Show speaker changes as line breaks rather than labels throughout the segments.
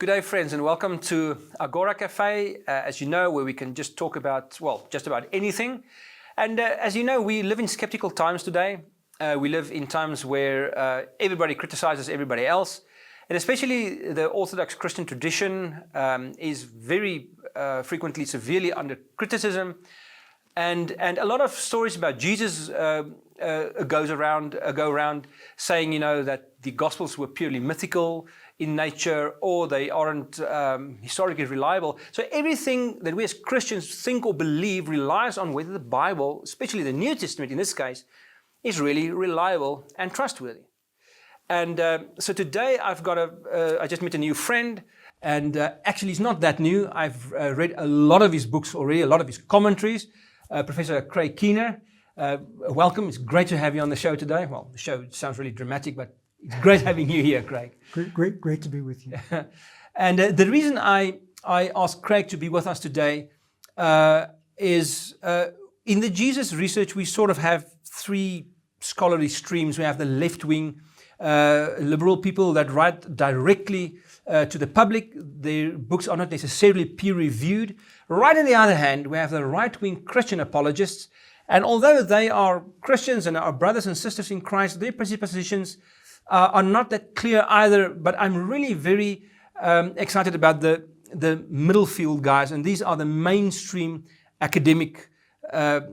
Good day, friends, and welcome to Agora Café, as you know, where we can just talk about, well, just about anything. And as you know, we live in skeptical times today. We live in times where everybody criticizes everybody else. And especially the Orthodox Christian tradition is very frequently severely under criticism. And a lot of stories about Jesus go around saying, you know, that the Gospels were purely mythical in nature, or they aren't historically reliable. So everything that we as Christians think or believe relies on whether the Bible, especially the New Testament in this case, is really reliable and trustworthy. And so today I just met a new friend, and actually he's not that new. I've read a lot of his books already, a lot of his commentaries. Professor Craig Keener, welcome. It's great to have you on the show today. Well, the show sounds really dramatic, but it's great having you here, Craig.
Great to be with you.
And the reason I asked Craig to be with us today is in the Jesus research, we sort of have three scholarly streams. We have the left-wing liberal people that write directly to the public. Their books are not necessarily peer-reviewed. Right on the other hand, we have the right-wing Christian apologists. And although they are Christians and our brothers and sisters in Christ, their presuppositions are not that clear either. But I'm really very excited about the middle field guys. And these are the mainstream academic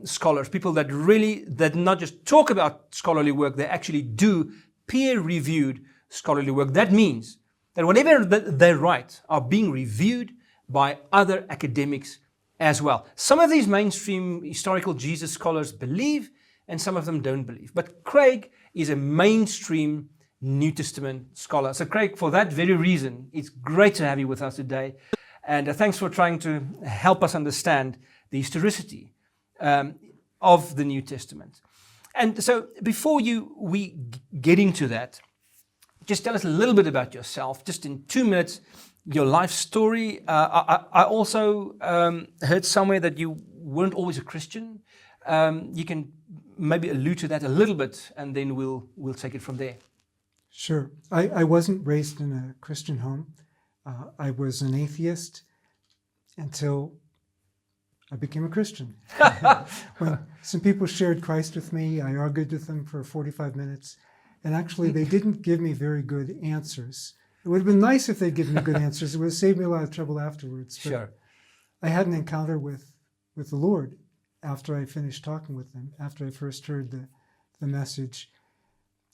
scholars, people that not just talk about scholarly work, they actually do peer-reviewed scholarly work. That means that whatever they write are being reviewed by other academics as well. Some of these mainstream historical Jesus scholars believe, and some of them don't believe. But Craig is a mainstream New Testament scholar. So Craig, for that very reason, it's great to have you with us today. And thanks for trying to help us understand the historicity of the New Testament. And so before we get into that, just tell us a little bit about yourself, just in 2 minutes, your life story. I also heard somewhere that you weren't always a Christian. You can maybe allude to that a little bit, and then we'll take it from there.
Sure. I wasn't raised in a Christian home. I was an atheist until I became a Christian. When some people shared Christ with me, I argued with them for 45 minutes. And actually, they didn't give me very good answers. It would have been nice if they'd given me good answers. It would have saved me a lot of trouble afterwards. But
sure.
I had an encounter with the Lord after I finished talking with him, after I first heard the message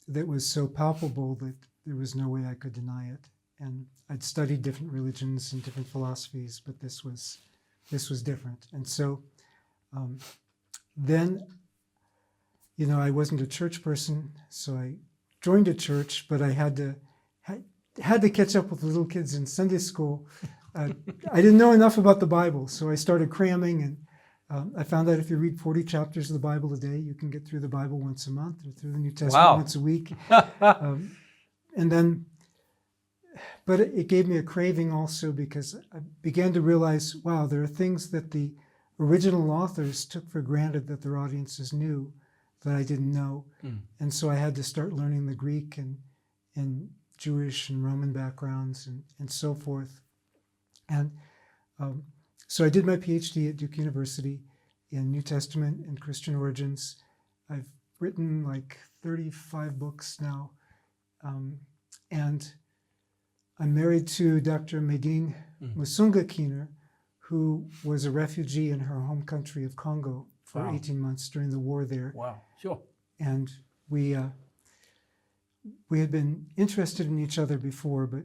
that was so palpable that there was no way I could deny it. And I'd studied different religions and different philosophies, but this was different. And so then, you know, I wasn't a church person, so I joined a church, but I had to catch up with the little kids in Sunday school. I didn't know enough about the Bible, so I started cramming, and I found out if you read 40 chapters of the Bible a day, you can get through the Bible once a month, or through the New Testament once a week. And then, but it gave me a craving also, because I began to realize, wow, there are things that the original authors took for granted that their audiences knew that I didn't know. And so I had to start learning the Greek and Jewish and Roman backgrounds and so forth. And so I did my PhD at Duke University in New Testament and Christian origins. I've written like 35 books now. And I'm married to Dr. Medine Musunga Keener, who was a refugee in her home country of Congo for 18 months during the war there.
Wow, sure.
And we had been interested in each other before, but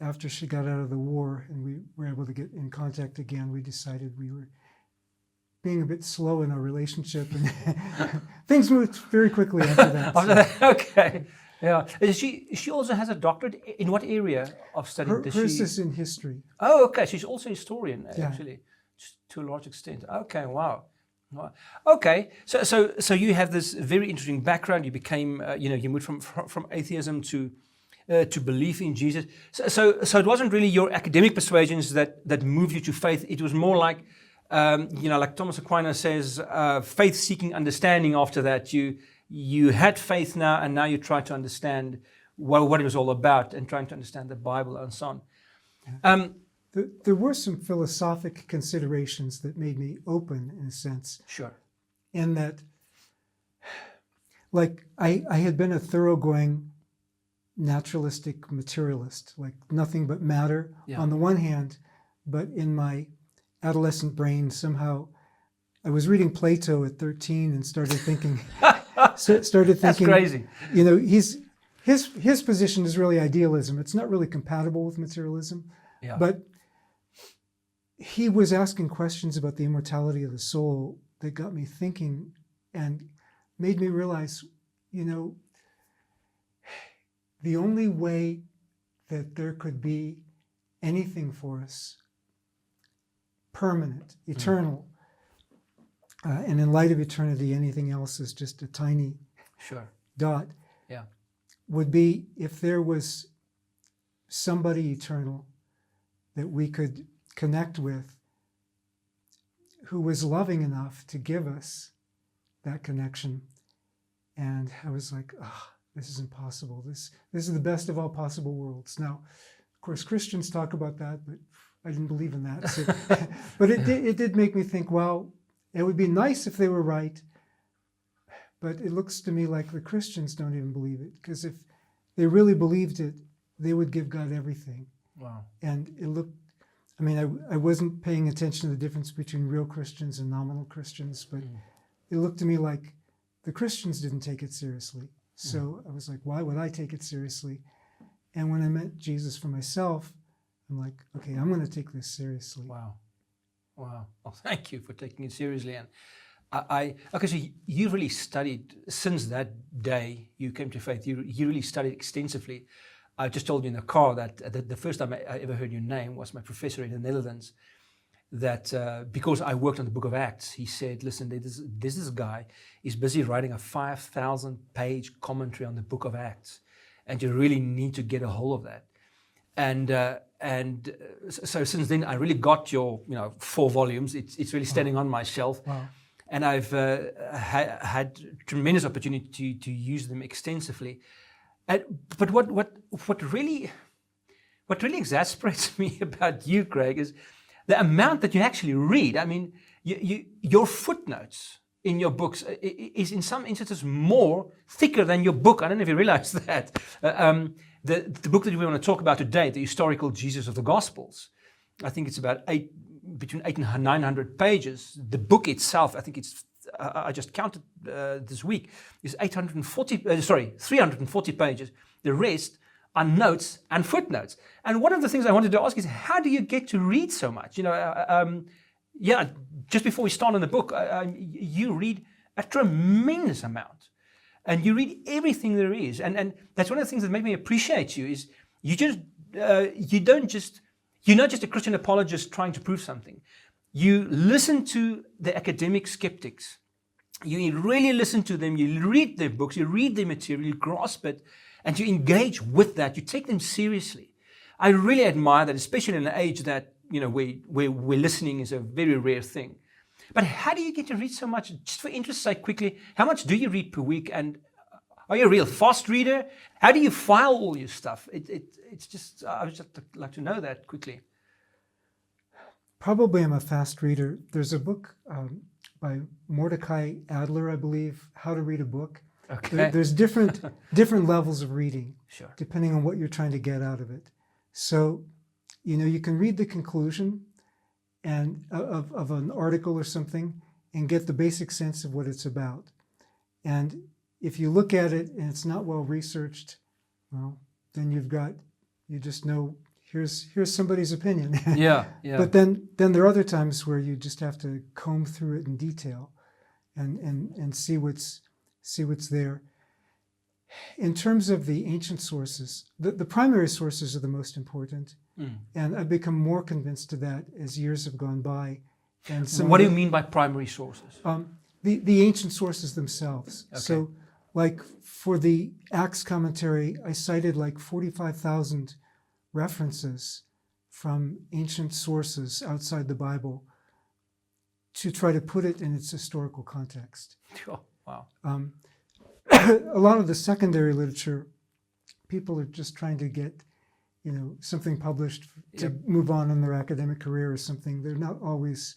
after she got out of the war and we were able to get in contact again, we decided we were being a bit slow in our relationship, and things moved very quickly after that.
Okay. Yeah. She also has a doctorate in what area of study?
Hers is in history.
Oh, okay. She's also a historian, actually,
Yeah.
to a large extent. Okay, wow. Okay, so you have this very interesting background. You became, you moved from atheism to belief in Jesus. So it wasn't really your academic persuasions that moved you to faith. It was more like, like Thomas Aquinas says, faith-seeking understanding. After that, you had faith now, and now you try to understand what it was all about, and trying to understand the Bible and so on.
There were some philosophic considerations that made me open, in a sense,
Sure.
in that, like, I had been a thoroughgoing naturalistic materialist, like nothing but matter on the one hand, but in my adolescent brain, somehow, I was reading Plato at 13 and started thinking,
That's crazy.
You know, his position is really idealism. It's not really compatible with materialism, but he was asking questions about the immortality of the soul that got me thinking and made me realize, you know, the only way that there could be anything for us permanent, eternal, and in light of eternity, anything else is just a tiny dot, would be if there was somebody eternal that we could connect with who was loving enough to give us that connection. And I was like, oh, this is impossible. This is the best of all possible worlds. Now, of course, Christians talk about that, but I didn't believe in that. So, but it did make me think, well, it would be nice if they were right, but it looks to me like the Christians don't even believe it, because if they really believed it, they would give God everything.
Wow.
And it looked, I mean, I wasn't paying attention to the difference between real Christians and nominal Christians, but it looked to me like the Christians didn't take it seriously. So I was like, why would I take it seriously? And when I met Jesus for myself, I'm like, okay, I'm going to take this seriously.
Wow. Wow. Well, thank you for taking it seriously. And okay, so you really studied, since that day you came to faith, you really studied extensively. I just told you in the car that the first time I ever heard your name was my professor in the Netherlands, that because I worked on the book of Acts, he said, listen, there's this guy is busy writing a 5,000-page commentary on the book of Acts, and you really need to get a hold of that. And so since then, I really got your 4 volumes. It's really standing on my shelf.
Wow.
And I've had tremendous opportunity to use them extensively. But what really exasperates me about you, Craig, is the amount that you actually read. I mean, your footnotes in your books is in some instances more thicker than your book. I don't know if you realize that. The book that we want to talk about today, the historical Jesus of the Gospels, I think it's about between 800 and 900 pages. The book itself, I think it's, I just counted this week, is 340 pages. The rest are notes and footnotes. And one of the things I wanted to ask is, how do you get to read so much? Just before we start on the book, you read a tremendous amount. And you read everything there is. And that's one of the things that make me appreciate you, is you're not just a Christian apologist trying to prove something. You listen to the academic skeptics. You really listen to them. You read their books. You read their material. You grasp it. And you engage with that. You take them seriously. I really admire that, especially in an age that, where listening is a very rare thing. But how do you get to read so much? Just for interest's sake, quickly, how much do you read per week? And are you a real fast reader? How do you file all your stuff? It's just, I would just like to know that quickly.
Probably I'm a fast reader. There's a book by Mordecai Adler, I believe, How to Read a Book.
Okay.
There's different levels of reading,
sure,
depending on what you're trying to get out of it. So, you can read the conclusion and of an article or something and get the basic sense of what it's about. And if you look at it and it's not well researched, well, then you just know, here's somebody's opinion.
Yeah.
But then there are other times where you just have to comb through it in detail and see what's there. In terms of the ancient sources, the primary sources are the most important. And I've become more convinced of that as years have gone by. And
what do you mean by primary sources?
The ancient sources themselves.
Okay.
So, like for the Acts commentary, I cited like 45,000 references from ancient sources outside the Bible to try to put it in its historical context.
Oh, wow.
A lot of the secondary literature, people are just trying to get something published to move on in their academic career or something. They're not always.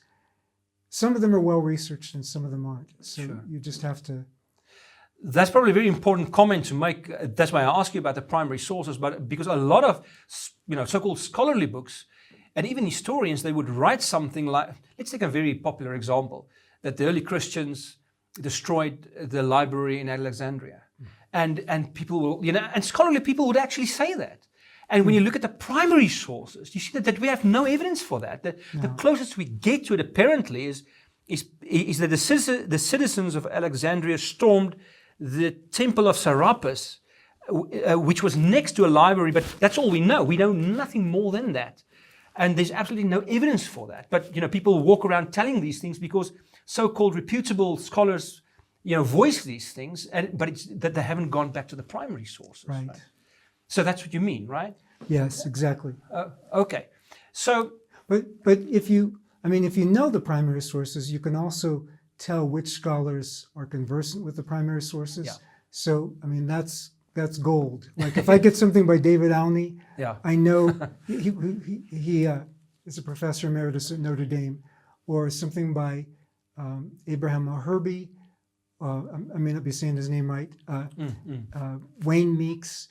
Some of them are well researched and some of them aren't. So you just have to.
That's probably a very important comment to make. That's why I ask you about the primary sources, but because a lot of so-called scholarly books and even historians, they would write something like, let's take a very popular example, that the early Christians destroyed the library in Alexandria. And people will, and scholarly people would actually say that. And when you look at the primary sources, you see that we have no evidence for that. The closest we get to it apparently is that the citizens of Alexandria stormed the temple of Serapis, which was next to a library, but that's all we know. We know nothing more than that. And there's absolutely no evidence for that. But, people walk around telling these things because so-called reputable scholars, voice these things, but it's that they haven't gone back to the primary sources.
Right.
So that's what you mean, right?
Yes, exactly.
Okay. So,
but if you know the primary sources, you can also tell which scholars are conversant with the primary sources.
Yeah.
So, that's gold. Like if I get something by David Alney, I know he is a professor emeritus at Notre Dame, or something by Abraham O'Herby. I may not be saying his name right. Wayne Meeks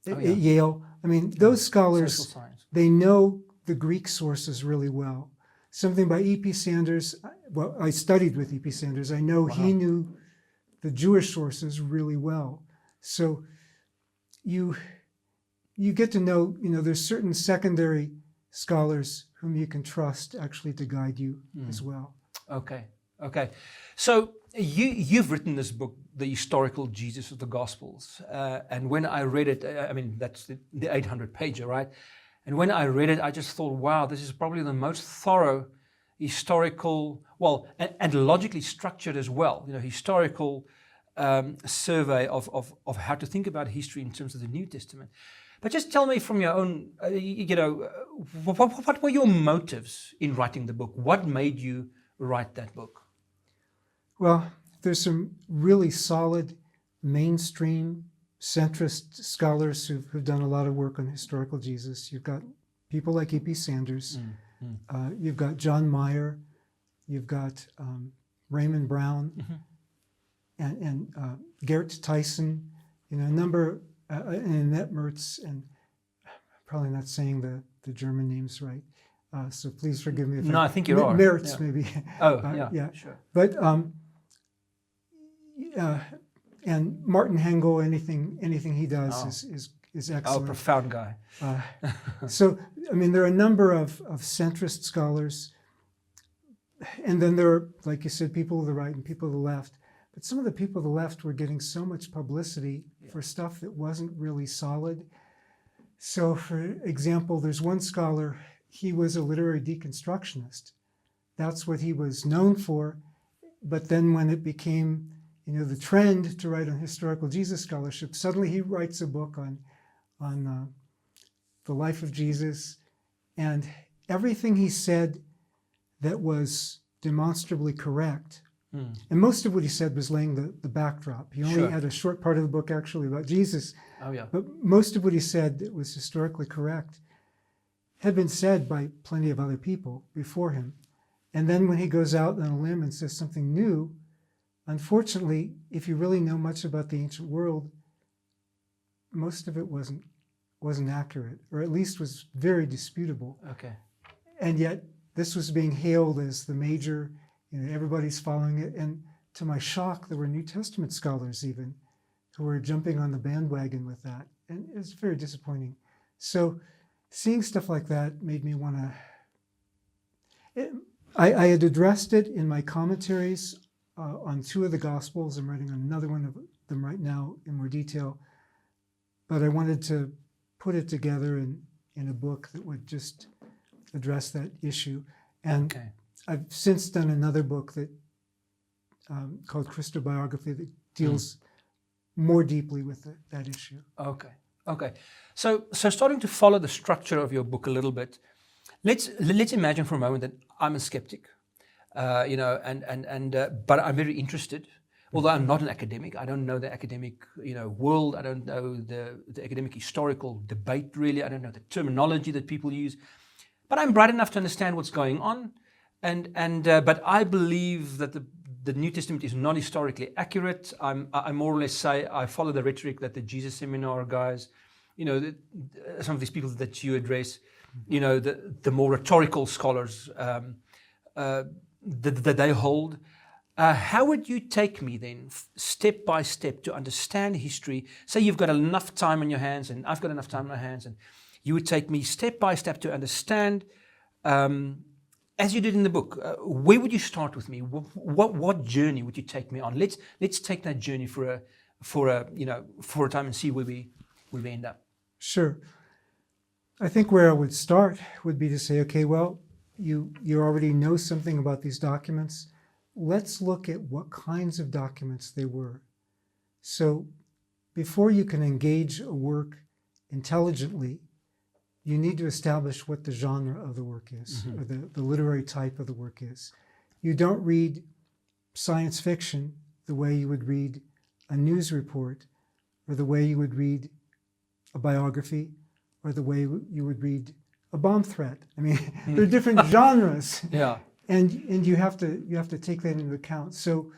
at Yale. Those scholars, they know the Greek sources really well. Something by E.P. Sanders. Well, I studied with E.P. Sanders. I know he knew the Jewish sources really well. So you get to know, there's certain secondary scholars whom you can trust actually to guide you as well.
Okay. So you've written this book, The Historical Jesus of the Gospels. And when I read it, that's the 800-pager, right? And when I read it, I just thought, wow, this is probably the most thorough historical, and logically structured as well, historical survey of how to think about history in terms of the New Testament. But just tell me from your own, what were your motives in writing the book? What made you write that book?
Well, there's some really solid mainstream centrist scholars who've done a lot of work on historical Jesus. You've got people like E.P. Sanders. You've got John Meyer. You've got Raymond Brown and Gert Tyson. A number, and Annette Mertz, and I'm probably not saying the German names right. So please forgive me if
I think you are.
Mertz, maybe.
Sure.
But and Martin Hengel, anything he does is excellent.
Profound guy.
So there are a number of centrist scholars, and then there are, like you said, people of the right and people of the left. But some of the people of the left were getting so much publicity for stuff that wasn't really solid. So, for example, there's one scholar. He was a literary deconstructionist. That's what he was known for. But then when it became, the trend to write on historical Jesus scholarship, suddenly he writes a book on the life of Jesus. And everything he said that was demonstrably correct, and most of what he said was laying the backdrop. He only had a short part of the book actually about Jesus. But most of what he said that was historically correct had been said by plenty of other people before him. And then when he goes out on a limb and says something new, unfortunately, if you really know much about the ancient world, most of it wasn't accurate, or at least was very disputable.
Okay.
And yet this was being hailed as the major, everybody's following it. And to my shock, there were New Testament scholars even who were jumping on the bandwagon with that. And it was very disappointing. So seeing stuff like that made me want to... I had addressed it in my commentaries on two of the Gospels. I'm writing another one of them right now in more detail. But I wanted to put it together in a book that would just address that issue. And I've since done another book that called Christobiography that deals more deeply with that issue. Okay.
So starting to follow the structure of your book a little bit, let's imagine for a moment that I'm a skeptic, but I'm very interested. Although I'm not an academic, I don't know the academic, world. I don't know the academic historical debate really. I don't know the terminology that people use. But I'm bright enough to understand what's going on, but I believe that the New Testament is not historically accurate. I more or less say I follow the rhetoric that the Jesus Seminar guys, some of these people that you address, the more rhetorical scholars that they hold. How would you take me then, step by step, to understand history? Say you've got enough time on your hands, and I've got enough time on my hands, and you would take me step by step to understand, as you did in the book. Where would you start with me? What journey would you take me on? Let's take that journey for a time and see where we end up.
Sure. I think where I would start would be to say, okay, well, you already know something about these documents. Let's look at what kinds of documents they were. So before you can engage a work intelligently, you need to establish what the genre of the work is, or the literary type of the work is. You don't read science fiction the way you would read a news report, or the way you would read a biography, or the way you would read a bomb threat. I mean, they're different genres.
Yeah.
And you have to take that into account. So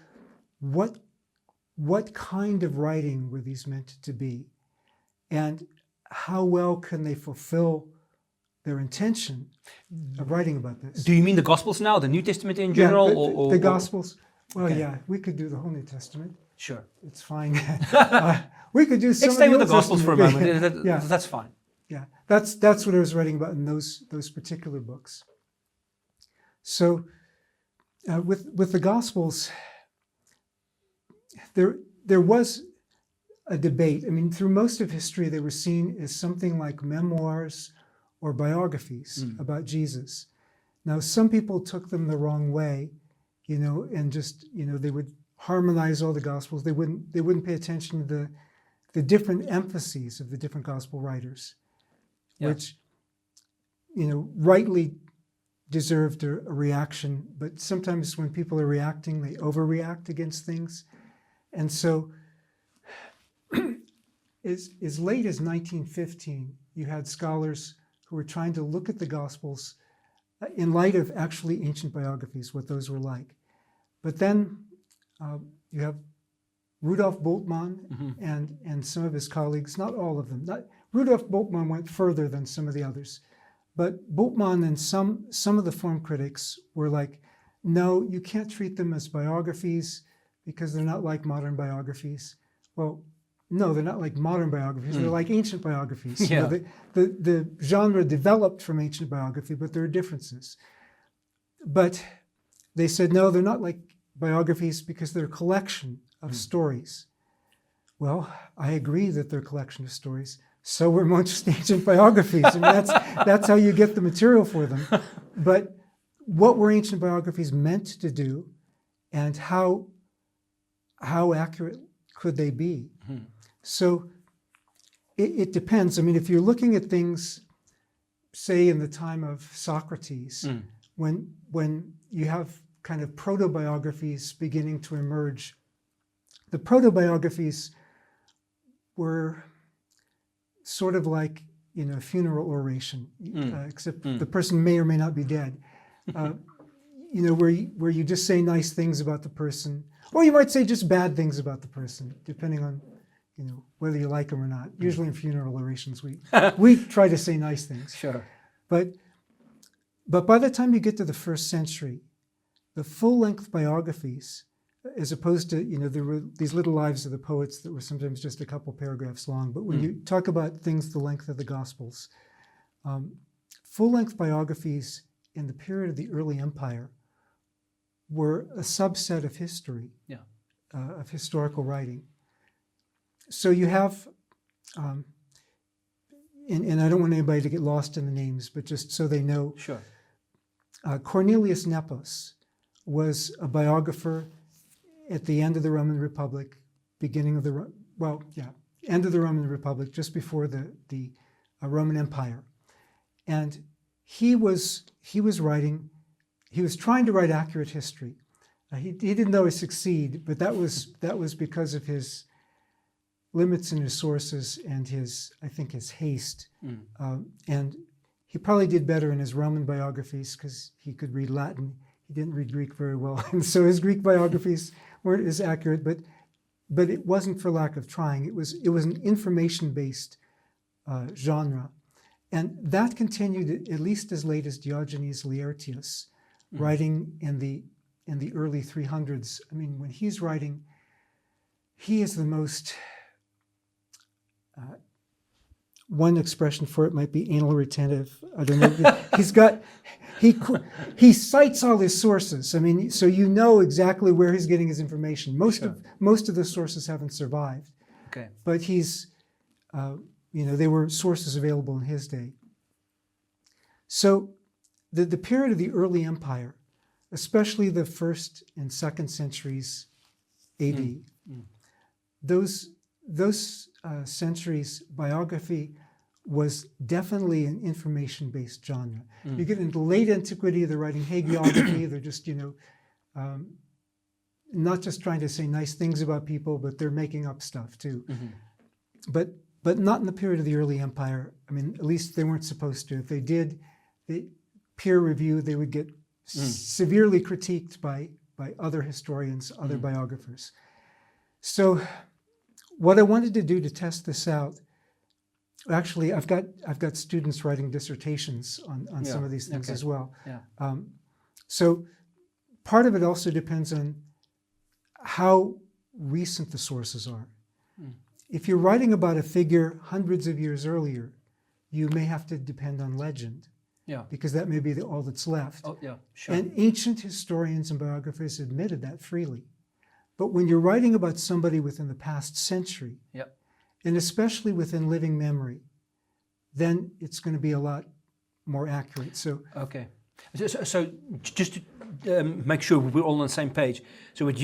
what kind of writing were these meant to be? And how well can they fulfill their intention of writing about this?
Do you mean the Gospels now, the New Testament in general?
Yeah, the Gospels. Well,
okay.
Yeah, we could do the whole New Testament.
Sure.
It's fine. We could do some
Let's stay with the
Old
Gospels for a
Testament.
moment.
Yeah.
That's fine.
Yeah, that's what I was writing about in those particular books. So with the Gospels, there was a debate. I mean, through most of history, they were seen as something like memoirs or biographies about Jesus. Now, some people took them the wrong way, and just, they would harmonize all the Gospels. They wouldn't pay attention to the different emphases of the different Gospel writers, which, rightly deserved a reaction. But sometimes when people are reacting, they overreact against things. And so as late as 1915, you had scholars who were trying to look at the Gospels in light of actually ancient biographies, what those were like. But then you have Roedolf Botha and some of his colleagues, not all of them. Roedolf Botha went further than some of the others. But Botha and some of the form critics were like, no, you can't treat them as biographies because they're not like modern biographies. Well, no, they're not like modern biographies. They're like ancient biographies.
Yeah.
The genre developed from ancient biography, but there are differences. But they said, no, they're not like biographies because they're a collection of stories. Well, I agree that they're a collection of stories. So were most ancient biographies. I mean, that's how you get the material for them. But what were ancient biographies meant to do, and how accurate could they be? So it depends. I mean, if you're looking at things, say in the time of Socrates, when you have kind of proto-biographies beginning to emerge, the proto-biographies were sort of like, a funeral oration, except the person may or may not be dead. Where you just say nice things about the person, or you might say just bad things about the person, depending on, whether you like them or not. Usually in funeral orations, we try to say nice things.
Sure.
But by the time you get to the first century, the full-length biographies, as opposed to, there were these little lives of the poets that were sometimes just a couple paragraphs long. But when you talk about things the length of the Gospels, full-length biographies in the period of the early empire were a subset of history, of historical writing. So you have, and I don't want anybody to get lost in the names, but just so they know,
Sure.
Cornelius Nepos was a biographer at the end of the Roman Republic, end of the Roman Republic, just before the Roman Empire. And he was trying to write accurate history. He didn't always succeed, but that was because of his limits in his sources and I think his haste. And he probably did better in his Roman biographies because he could read Latin. He didn't read Greek very well, and so his Greek biographies weren't as accurate. But it wasn't for lack of trying. It was an information-based genre, and that continued at least as late as Diogenes Laertius, writing in the early 300s. I mean, when he's writing, he is the most. One expression for it might be anal retentive. I don't know. He cites all his sources. I mean, so you know exactly where he's getting his information. Most of the sources haven't survived.
Okay.
But they were sources available in his day. So the period of the early empire, especially the 1st and 2nd centuries AD, those centuries, biography was definitely an information-based genre. You get into late antiquity, they're writing hagiography, they're just, not just trying to say nice things about people, but they're making up stuff too. But not in the period of the early empire. I mean, at least they weren't supposed to. If they did, peer review, they would get severely critiqued by other historians, other biographers. So what I wanted to do to test this out, actually, I've got students writing dissertations on some of these things as well.
Yeah.
So part of it also depends on how recent the sources are. If you're writing about a figure hundreds of years earlier, you may have to depend on legend.
Yeah.
Because that may be all that's left.
Oh, yeah, sure.
And ancient historians and biographers admitted that freely. But when you're writing about somebody within the past century, and especially within living memory, then it's going to be a lot more accurate. So,
okay. So just to make sure we're all on the same page. So what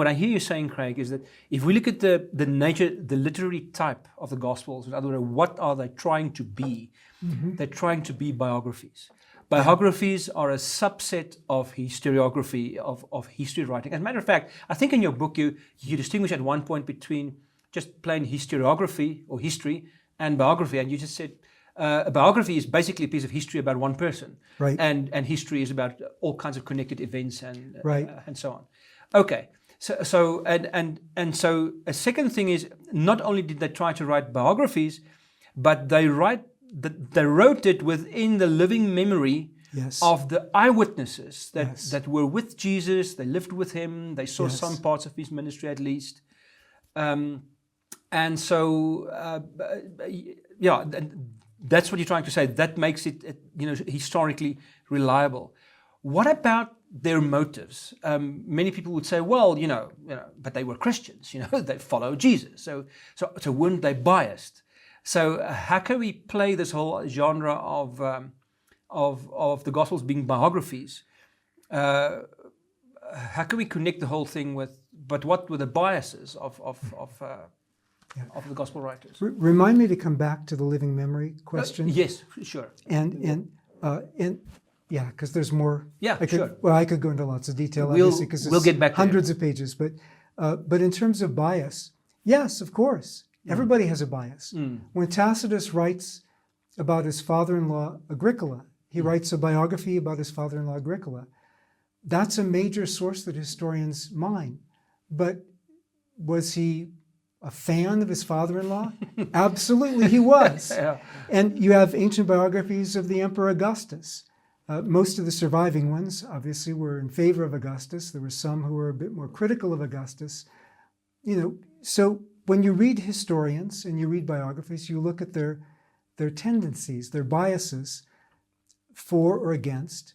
I hear you saying, Craig, is that if we look at the nature, the literary type of the Gospels, in other words, what are they trying to be? They're trying to be biographies. Biographies are a subset of historiography, of history writing. As a matter of fact, I think in your book you distinguish at one point between just plain historiography or history and biography, and you just said a biography is basically a piece of history about one person,
right?
And history is about all kinds of connected events and and so on. Okay, so a second thing is, not only did they try to write biographies, but they wrote it within the living memory of the eyewitnesses that were with Jesus. They lived with him. They saw some parts of his ministry at least. And so, that's what you're trying to say. That makes it, historically reliable. What about their motives? Many people would say, well, but they were Christians. They followed Jesus. So weren't they biased? So how can we play this whole genre of the Gospels being biographies? How can we connect the whole thing with? But what were the biases of the Gospel writers?
Remind me to come back to the living memory question.
Yes, sure.
And because there's more.
Yeah, sure.
Well, I could go into lots of detail, obviously, because
we'll get back to
hundreds of pages. But in terms of bias, yes, of course. Everybody has a bias. When Tacitus writes about his father-in-law Agricola, he writes a biography about his father-in-law Agricola. That's a major source that historians mine. But was he a fan of his father-in-law? Absolutely, he was. And you have ancient biographies of the Emperor Augustus. Most of the surviving ones, obviously, were in favor of Augustus. There were some who were a bit more critical of Augustus. So when you read historians and you read biographies, you look at their tendencies, their biases for or against.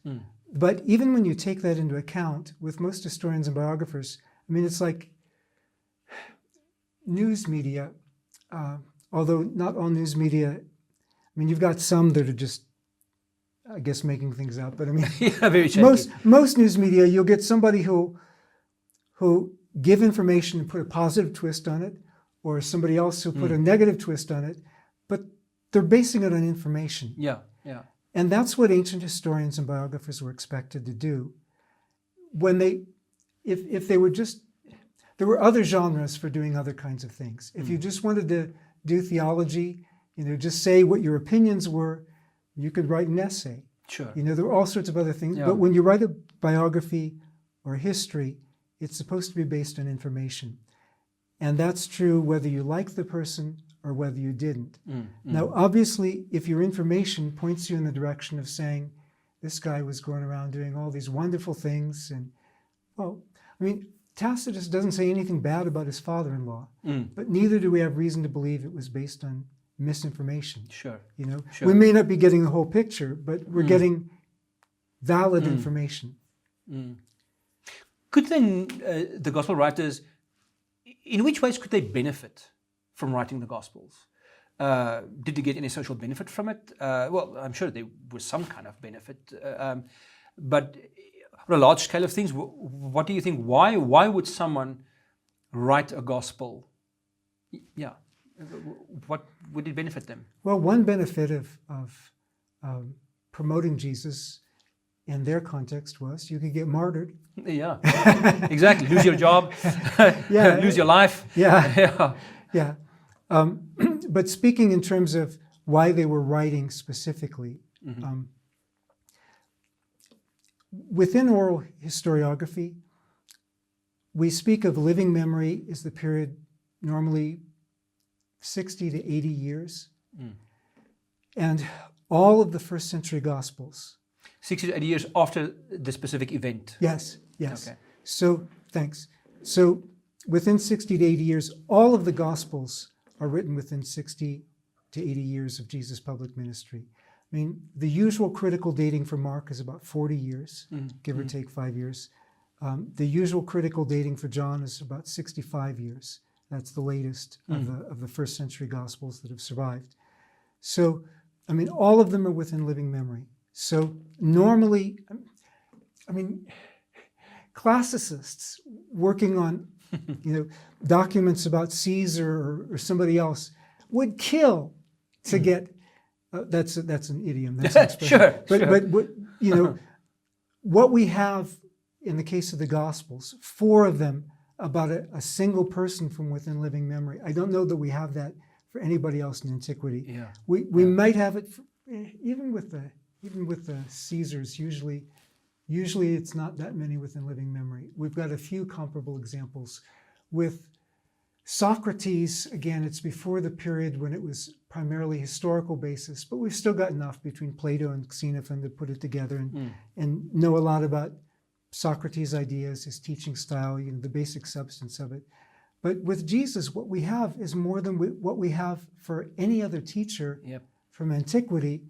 But even when you take that into account, with most historians and biographers, I mean, it's like news media, although not all news media, I mean, you've got some that are just, I guess, making things up, but I mean,
very
most news media, you'll get somebody who give information and put a positive twist on it, or somebody else who put a negative twist on it, but they're basing it on information.
Yeah.
And that's what ancient historians and biographers were expected to do. When they if they were just, there were other genres for doing other kinds of things. If you just wanted to do theology, just say what your opinions were, you could write an essay.
Sure.
There were all sorts of other things.
Yeah.
But when you write a biography or history, it's supposed to be based on information. And that's true whether you like the person or whether you didn't. Now, obviously, if your information points you in the direction of saying, this guy was going around doing all these wonderful things, and, well, I mean, Tacitus doesn't say anything bad about his father-in-law, but neither do we have reason to believe it was based on misinformation.
Sure.
Sure. We may not be getting the whole picture, but we're getting valid information.
Could then the gospel writers, in which ways could they benefit from writing the Gospels? Did they get any social benefit from it? Well, I'm sure there was some kind of benefit, but on a large scale of things, what do you think? Why would someone write a gospel? Yeah, what would it benefit them?
Well, one benefit of promoting Jesus in their context was you could get martyred.
Yeah, exactly. Lose your job, lose your life.
Yeah. But speaking in terms of why they were writing specifically, within oral historiography, we speak of living memory as the period normally 60 to 80 years. And all of the first century Gospels.
60 to 80 years after the specific event.
Yes.
Okay.
So, thanks. So, within 60 to 80 years, all of the Gospels are written within 60 to 80 years of Jesus' public ministry. I mean, the usual critical dating for Mark is about 40 years, give or take 5 years. The usual critical dating for John is about 65 years. That's the latest of the first century Gospels that have survived. So, I mean, all of them are within living memory. So normally, I mean, classicists working on, documents about Caesar or somebody else would kill to get. That's an idiom. That's an expression. But what we have in the case of the Gospels, 4 of them about a single person from within living memory. I don't know that we have that for anybody else in antiquity.
Yeah.
We might have it even with the Caesars. Usually it's not that many within living memory. We've got a few comparable examples. With Socrates, again, it's before the period when it was primarily historical basis, but we've still got enough between Plato and Xenophon to put it together and know a lot about Socrates' ideas, his teaching style, the basic substance of it. But with Jesus, what we have is more than what we have for any other teacher from antiquity.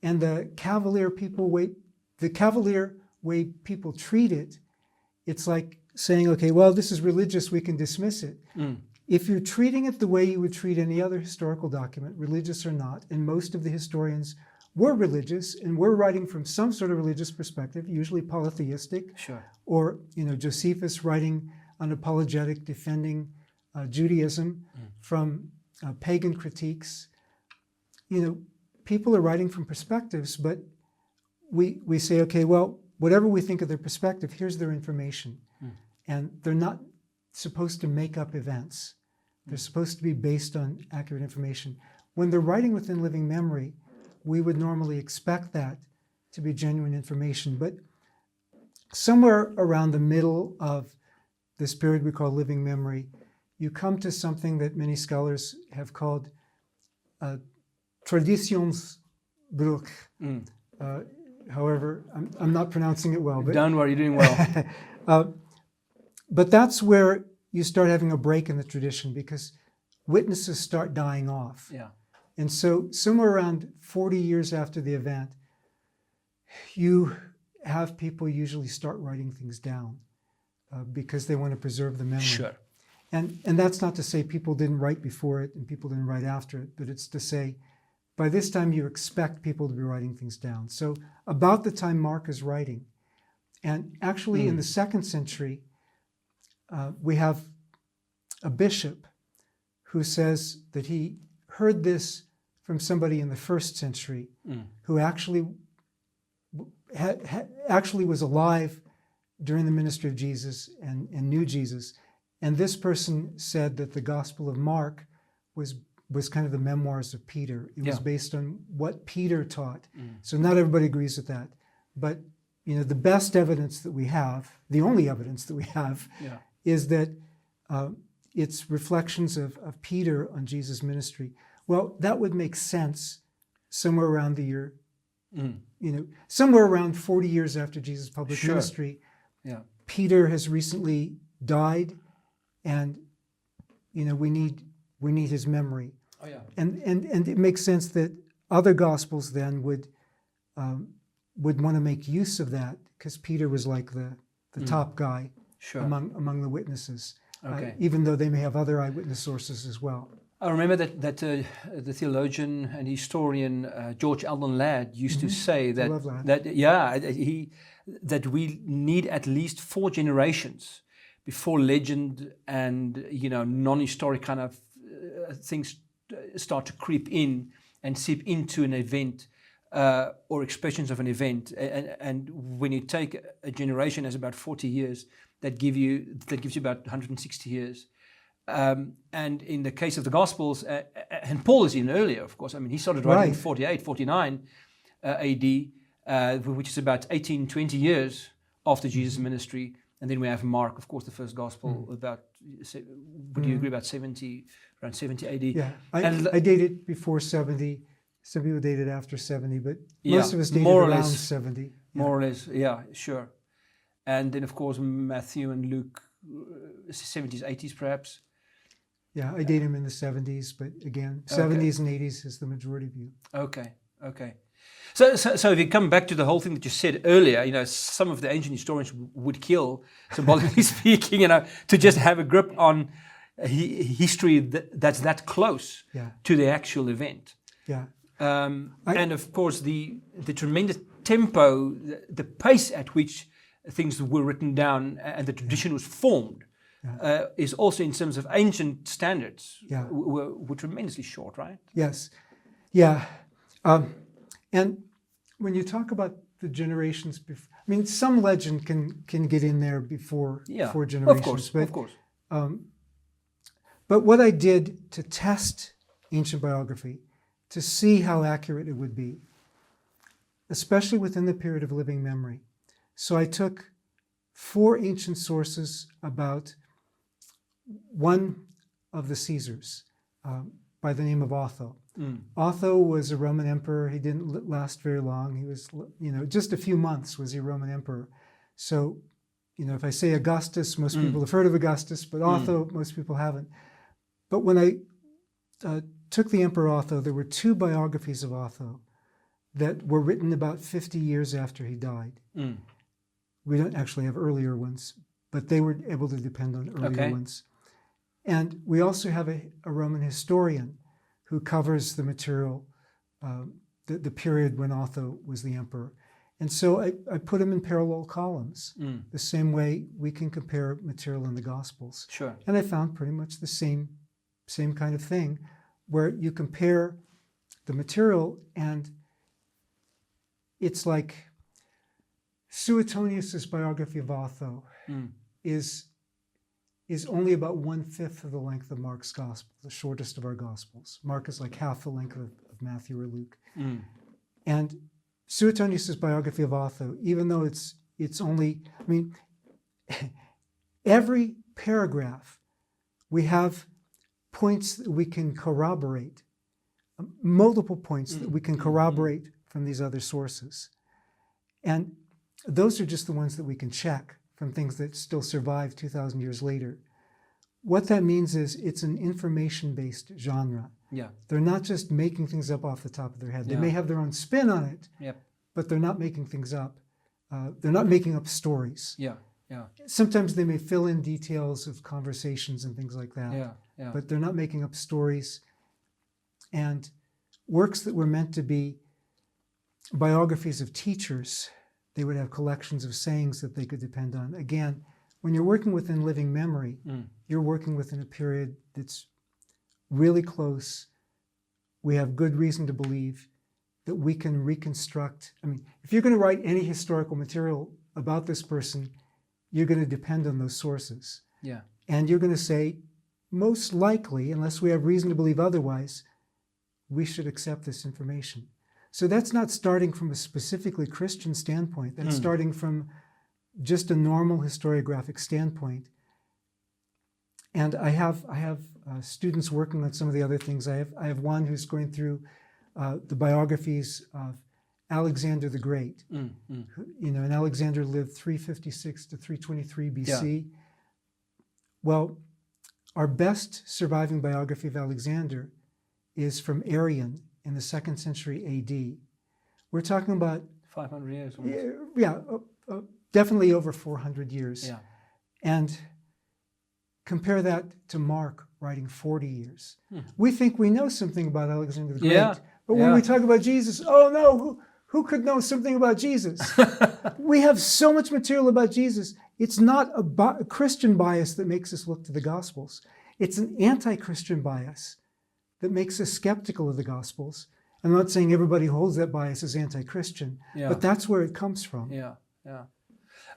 And the cavalier way people treat it, it's like saying, okay, well, this is religious, we can dismiss it. If you're treating it the way you would treat any other historical document, religious or not, and most of the historians were religious and were writing from some sort of religious perspective, usually polytheistic, or Josephus writing an apologetic defending Judaism from pagan critiques. People are writing from perspectives, but we say, okay, well, whatever we think of their perspective, here's their information. And they're not supposed to make up events. They're supposed to be based on accurate information. When they're writing within living memory, we would normally expect that to be genuine information. But somewhere around the middle of this period we call living memory, you come to something that many scholars have called Traditionsbruch. However, I'm not pronouncing it well. But,
don't worry, you're doing well.
But that's where you start having a break in the tradition because witnesses start dying off.
Yeah.
And so somewhere around 40 years after the event, you have people usually start writing things down because they want to preserve the memory.
Sure.
And that's not to say people didn't write before it and people didn't write after it, but it's to say by this time you expect people to be writing things down. So about the time Mark is writing, and actually in the 2nd century, we have a bishop who says that he heard this from somebody in the 1st century who actually was alive during the ministry of Jesus and knew Jesus. And this person said that the Gospel of Mark was kind of the memoirs of Peter. It was based on what Peter taught. So not everybody agrees with that. But the best evidence that we have, the only evidence that we have, is that it's reflections of Peter on Jesus' ministry. Well, that would make sense somewhere around the year, somewhere around 40 years after Jesus' public ministry.
Yeah.
Peter has recently died, and we need his memory.
Oh yeah.
And it makes sense that other gospels then would want to make use of that, because Peter was like the top guy among the witnesses, even though they may have other eyewitness sources as well.
I remember that the theologian and historian George Eldon Ladd used to say that that we need at least 4 generations before legend and non-historic kind of things start to creep in and seep into an event or expressions of an event. And when you take a generation as about 40 years, that gives you about 160 years. And in the case of the Gospels, and Paul is even earlier, of course. I mean, he started writing in 48, 49 AD, which is about 18, 20 years after Jesus' ministry. And then we have Mark, of course, the first Gospel, about, would you agree, about around 70 AD?
Yeah, I date it before 70. Some people date it after 70, but most of us date it around 70.
More or less, yeah, sure. And then, of course, Matthew and Luke, 70s, 80s perhaps.
Yeah, I date him in the 70s, but again, 70s and 80s is the majority view.
Okay. So if you come back to the whole thing that you said earlier, some of the ancient historians would kill, symbolically speaking, to just have a grip on history that's that close to the actual event.
Yeah.
And of course, the tremendous tempo, the pace at which things were written down and the tradition was formed is also, in terms of ancient standards, were tremendously short, right?
Yes. Yeah. And when you talk about the generations before, I mean, some legend can get in there before generations.
Of course.
But what I did to test ancient biography, to see how accurate it would be, especially within the period of living memory. So I took 4 ancient sources about one of the Caesars by the name of Otho. Otho was a Roman emperor. He didn't last very long. He was, just a few months was he a Roman emperor. So, if I say Augustus, most people have heard of Augustus, but Otho, most people haven't. But when I took the Emperor Otho, there were 2 biographies of Otho that were written about 50 years after he died. We don't actually have earlier ones, but they were able to depend on earlier ones. And we also have a Roman historian who covers the material, the period when Otho was the emperor. And so I put them in parallel columns, the same way we can compare material in the Gospels.
Sure.
And I found pretty much the same kind of thing, where you compare the material, and it's like Suetonius's biography of Otho is only about 1/5 of the length of Mark's Gospel, the shortest of our Gospels. Mark is like half the length of Matthew or Luke. And Suetonius's biography of Otho, even though it's only, every paragraph we have points that we can corroborate, multiple points that we can corroborate from these other sources. And those are just the ones that we can check from things that still survive 2,000 years later. What that means is it's an information-based genre.
Yeah.
They're not just making things up off the top of their head. They may have their own spin on it, but they're not making things up. They're not making up stories.
Yeah.
Sometimes they may fill in details of conversations and things like that. But they're not making up stories. And works that were meant to be biographies of teachers, they would have collections of sayings that they could depend on. Again, when you're working within living memory, you're working within a period that's really close. We have good reason to believe that we can reconstruct. If you're going to write any historical material about this person, you're going to depend on those sources.
Yeah.
And you're going to say, most likely, unless we have reason to believe otherwise, we should accept this information. So that's not starting from a specifically Christian standpoint. That's starting from just a normal historiographic standpoint. And I have students working on some of the other things. I have one who's going through the biographies of Alexander the Great. And Alexander lived 356 to 323 BC.
Yeah.
Well, our best surviving biography of Alexander is from Arrian in the 2nd century AD. We're talking about
500 years. Almost.
Yeah, definitely over 400 years.
Yeah.
And compare that to Mark writing 40 years. We think we know something about Alexander the Great,
Yeah.
but when we talk about Jesus, oh no, who could know something about Jesus? We have so much material about Jesus. It's not a Christian bias that makes us look to the Gospels. It's an anti-Christian bias that makes us skeptical of the Gospels. I'm not saying everybody who holds that bias is anti-Christian, but that's where it comes from.
Yeah, yeah.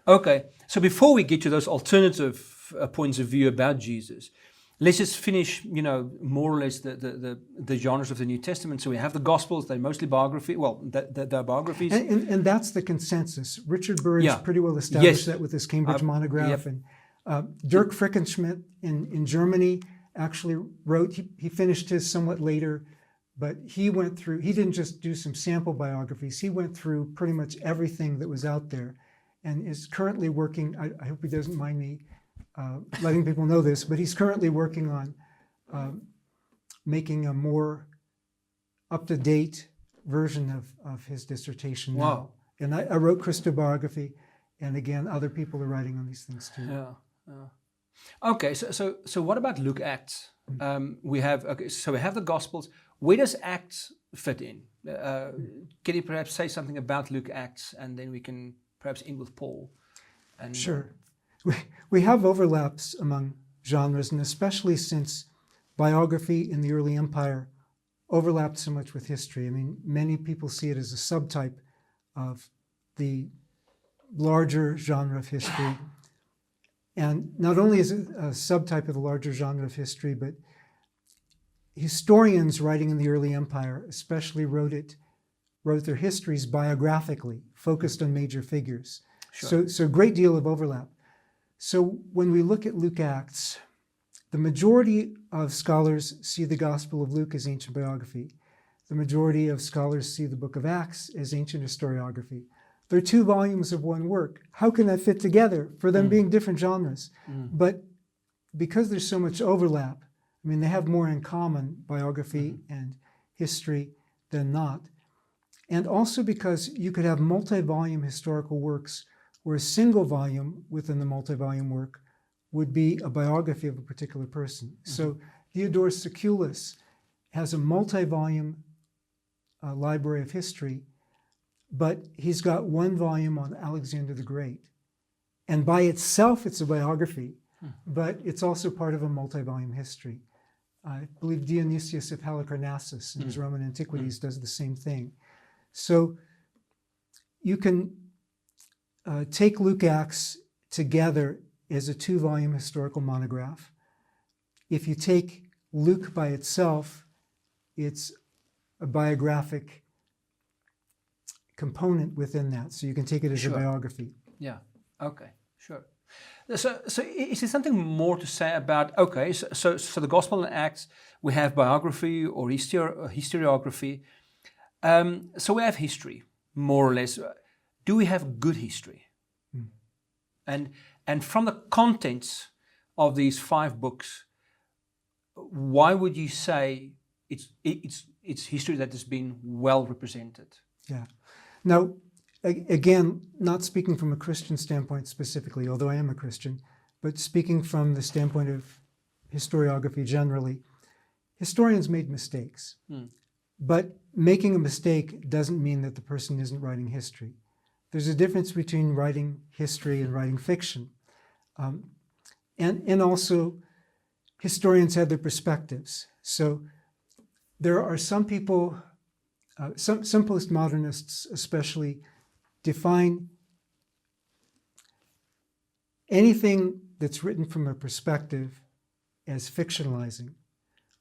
Okay, so before we get to those alternative points of view about Jesus, let's just finish, more or less the genres of the New Testament. So we have the Gospels, they're mostly biography. Well, they're biographies.
And that's the consensus. Richard Burridge pretty well established that with his Cambridge monograph. And Dirk Frickenschmidt in Germany actually wrote, he finished his somewhat later, but he didn't just do some sample biographies. He went through pretty much everything that was out there and is currently working, I hope he doesn't mind me letting people know this, but he's currently working on making a more up-to-date version of his dissertation now.
Wow.
And I wrote Christobiography, and again, other people are writing on these things too.
Yeah. Okay, so what about Luke Acts? We have the Gospels. Where does Acts fit in? Can you perhaps say something about Luke Acts, and then we can perhaps end with Paul? And,
sure. We have overlaps among genres, and especially since biography in the early empire overlapped so much with history. I mean, many people see it as a subtype of the larger genre of history. And not only is it a subtype of the larger genre of history, but historians writing in the early empire especially wrote their histories biographically, focused on major figures. Sure. So a great deal of overlap. So when we look at Luke Acts, the majority of scholars see the Gospel of Luke as ancient biography. The majority of scholars see the book of Acts as ancient historiography. They're 2 volumes of one work. How can that fit together for them being different genres? But because there's so much overlap, I mean, they have more in common, biography and history, than not. And also because you could have multi-volume historical works where a single volume within the multi-volume work would be a biography of a particular person. So Diodorus Siculus has a multi-volume library of history, but he's got 1 volume on Alexander the Great. And by itself, it's a biography, but it's also part of a multi-volume history. I believe Dionysius of Halicarnassus in his Roman Antiquities does the same thing. So you can take Luke Acts together as a 2-volume historical monograph. If you take Luke by itself, it's a biographic component within that. So you can take it as a biography.
Yeah, okay, sure. So is there something more to say about, so the Gospel and Acts, we have biography or historiography. So we have history, more or less. Do we have good history? And from the contents of these 5 books, why would you say it's history that has been well represented? Yeah.
Now, again, not speaking from a Christian standpoint specifically, although I am a Christian, but speaking from the standpoint of historiography generally, historians made mistakes. But making a mistake doesn't mean that the person isn't writing history. There's a difference between writing history and writing fiction. And also, historians have their perspectives. So there are some people, some postmodernists especially, define anything that's written from a perspective as fictionalizing.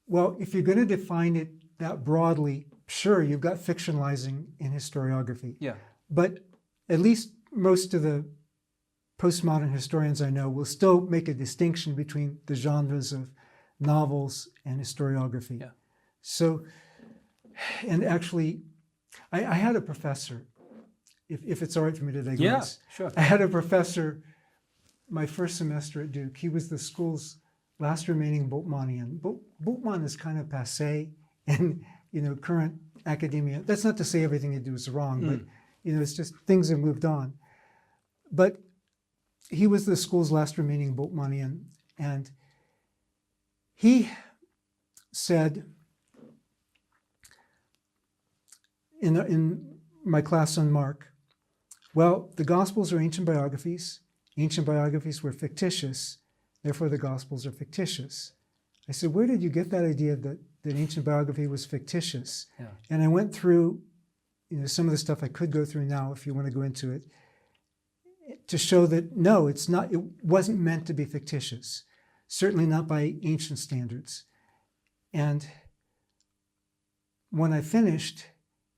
Well, if you're going to define it that broadly, sure, you've got fictionalizing in historiography.
Yeah.
But at least most of the postmodern historians I know will still make a distinction between the genres of novels and historiography.
Yeah.
So, and actually, I had a professor, if it's all right for me to digress.
Yeah, sure.
I had a professor my first semester at Duke. He was the school's last remaining Bultmannian. Bultmann is kind of passé in, current academia. That's not to say everything you do is wrong, but, it's just things have moved on. But he was the school's last remaining Bultmannian, and he said in my class on Mark, well, the Gospels are ancient biographies. Ancient biographies were fictitious, therefore the Gospels are fictitious. I said, where did you get that idea that ancient biography was fictitious?
Yeah.
And I went through some of the stuff I could go through now if you want to go into it, to show that no, it wasn't meant to be fictitious, certainly not by ancient standards. And when I finished,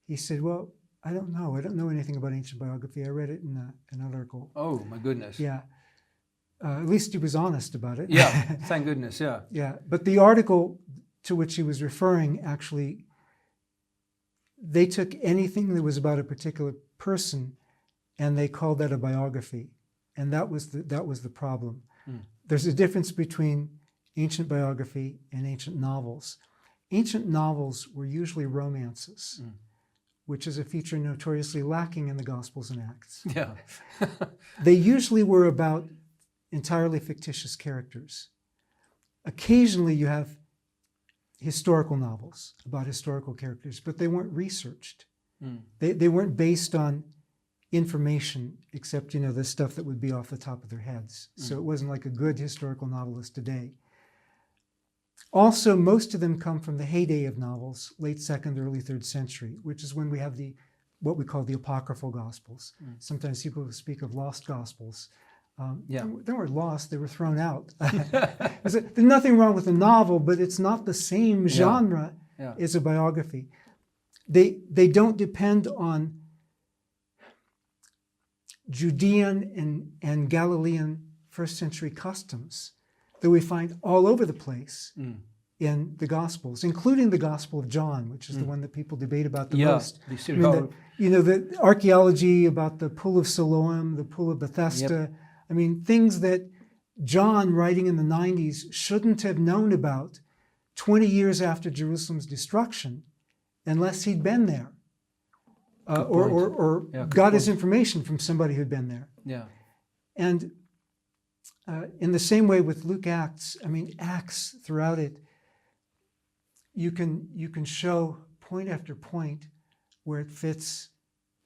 he said, well, I don't know anything about ancient biography. I read it in an article.
Oh, my goodness.
Yeah. At least he was honest about it.
Yeah, thank goodness, yeah.
Yeah, but the article to which he was referring, actually, they took anything that was about a particular person and they called that a biography. And that was the problem. There's a difference between ancient biography and ancient novels. Ancient novels were usually romances, which is a feature notoriously lacking in the Gospels and Acts.
Yeah.
They usually were about entirely fictitious characters. Occasionally you have historical novels about historical characters, but they weren't researched. They weren't based on information except, the stuff that would be off the top of their heads. So it wasn't like a good historical novelist today. Also, most of them come from the heyday of novels, late 2nd, early 3rd century, which is when we have what we call the apocryphal Gospels. Sometimes people speak of lost Gospels. They weren't lost, they were thrown out. There's nothing wrong with a novel, but it's not the same genre as a biography. They don't depend on Judean and Galilean 1st century customs that we find all over the place in the Gospels, including the Gospel of John, which is the one that people debate about the most. The archaeology about the Pool of Siloam, the Pool of Bethesda, things that John, writing in the 90s, shouldn't have known about 20 years after Jerusalem's destruction unless he'd been there. Or got his information from somebody who'd been there.
Yeah.
And in the same way with Luke Acts, Acts throughout it, you can show point after point where it fits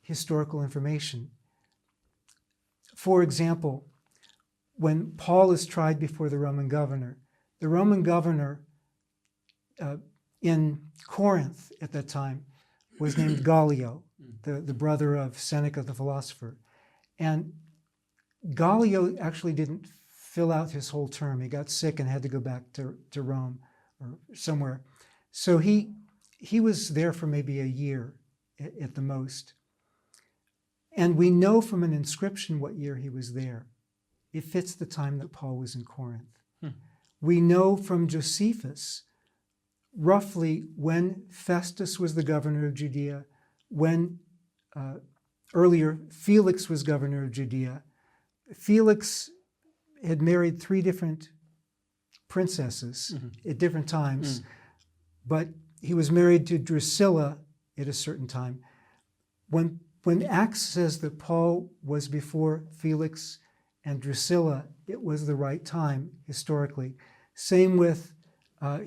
historical information. For example, when Paul is tried before the Roman governor in Corinth at that time was named Gallio, the brother of Seneca the philosopher. And Gallio actually didn't fill out his whole term. He got sick and had to go back to Rome or somewhere. So he was there for maybe a year at the most. And we know from an inscription what year he was there. It fits the time that Paul was in Corinth. We know from Josephus roughly when Festus was the governor of Judea, when earlier Felix was governor of Judea. Felix had married 3 different princesses at different times, but he was married to Drusilla at a certain time. When Acts says that Paul was before Felix and Drusilla, it was the right time historically. Same with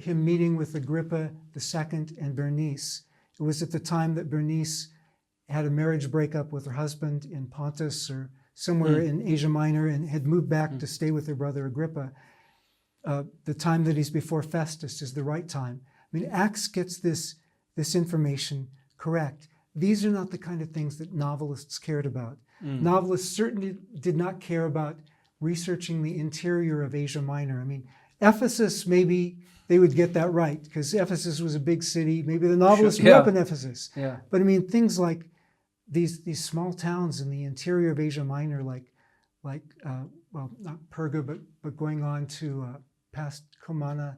him meeting with Agrippa II and Bernice. It was at the time that Bernice had a marriage breakup with her husband in Pontus or somewhere in Asia Minor and had moved back to stay with her brother Agrippa. The time that he's before Festus is the right time. Acts gets this information correct. These are not the kind of things that novelists cared about. Novelists certainly did not care about researching the interior of Asia Minor. I mean, Ephesus, maybe they would get that right because Ephesus was a big city. Maybe the novelist grew up in Ephesus.
Yeah.
But I mean, things like these small towns in the interior of Asia Minor, like well, not Perga, but going on to past Kamama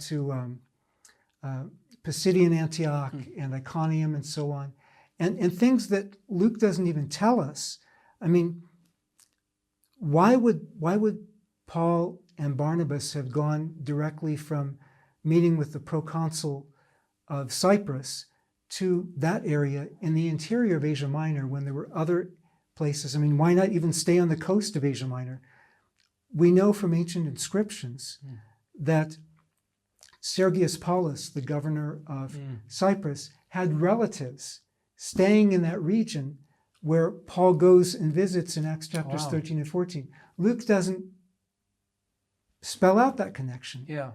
to Pisidian Antioch and Iconium and so on, and things that Luke doesn't even tell us. I mean, why would Paul and Barnabas have gone directly from meeting with the proconsul of Cyprus to that area in the interior of Asia Minor when there were other places? I mean, why not even stay on the coast of Asia Minor? We know from ancient inscriptions that Sergius Paulus, the governor of Cyprus, had relatives staying in that region where Paul goes and visits in Acts chapters 13 and 14. Luke doesn't spell out that connection.
Yeah.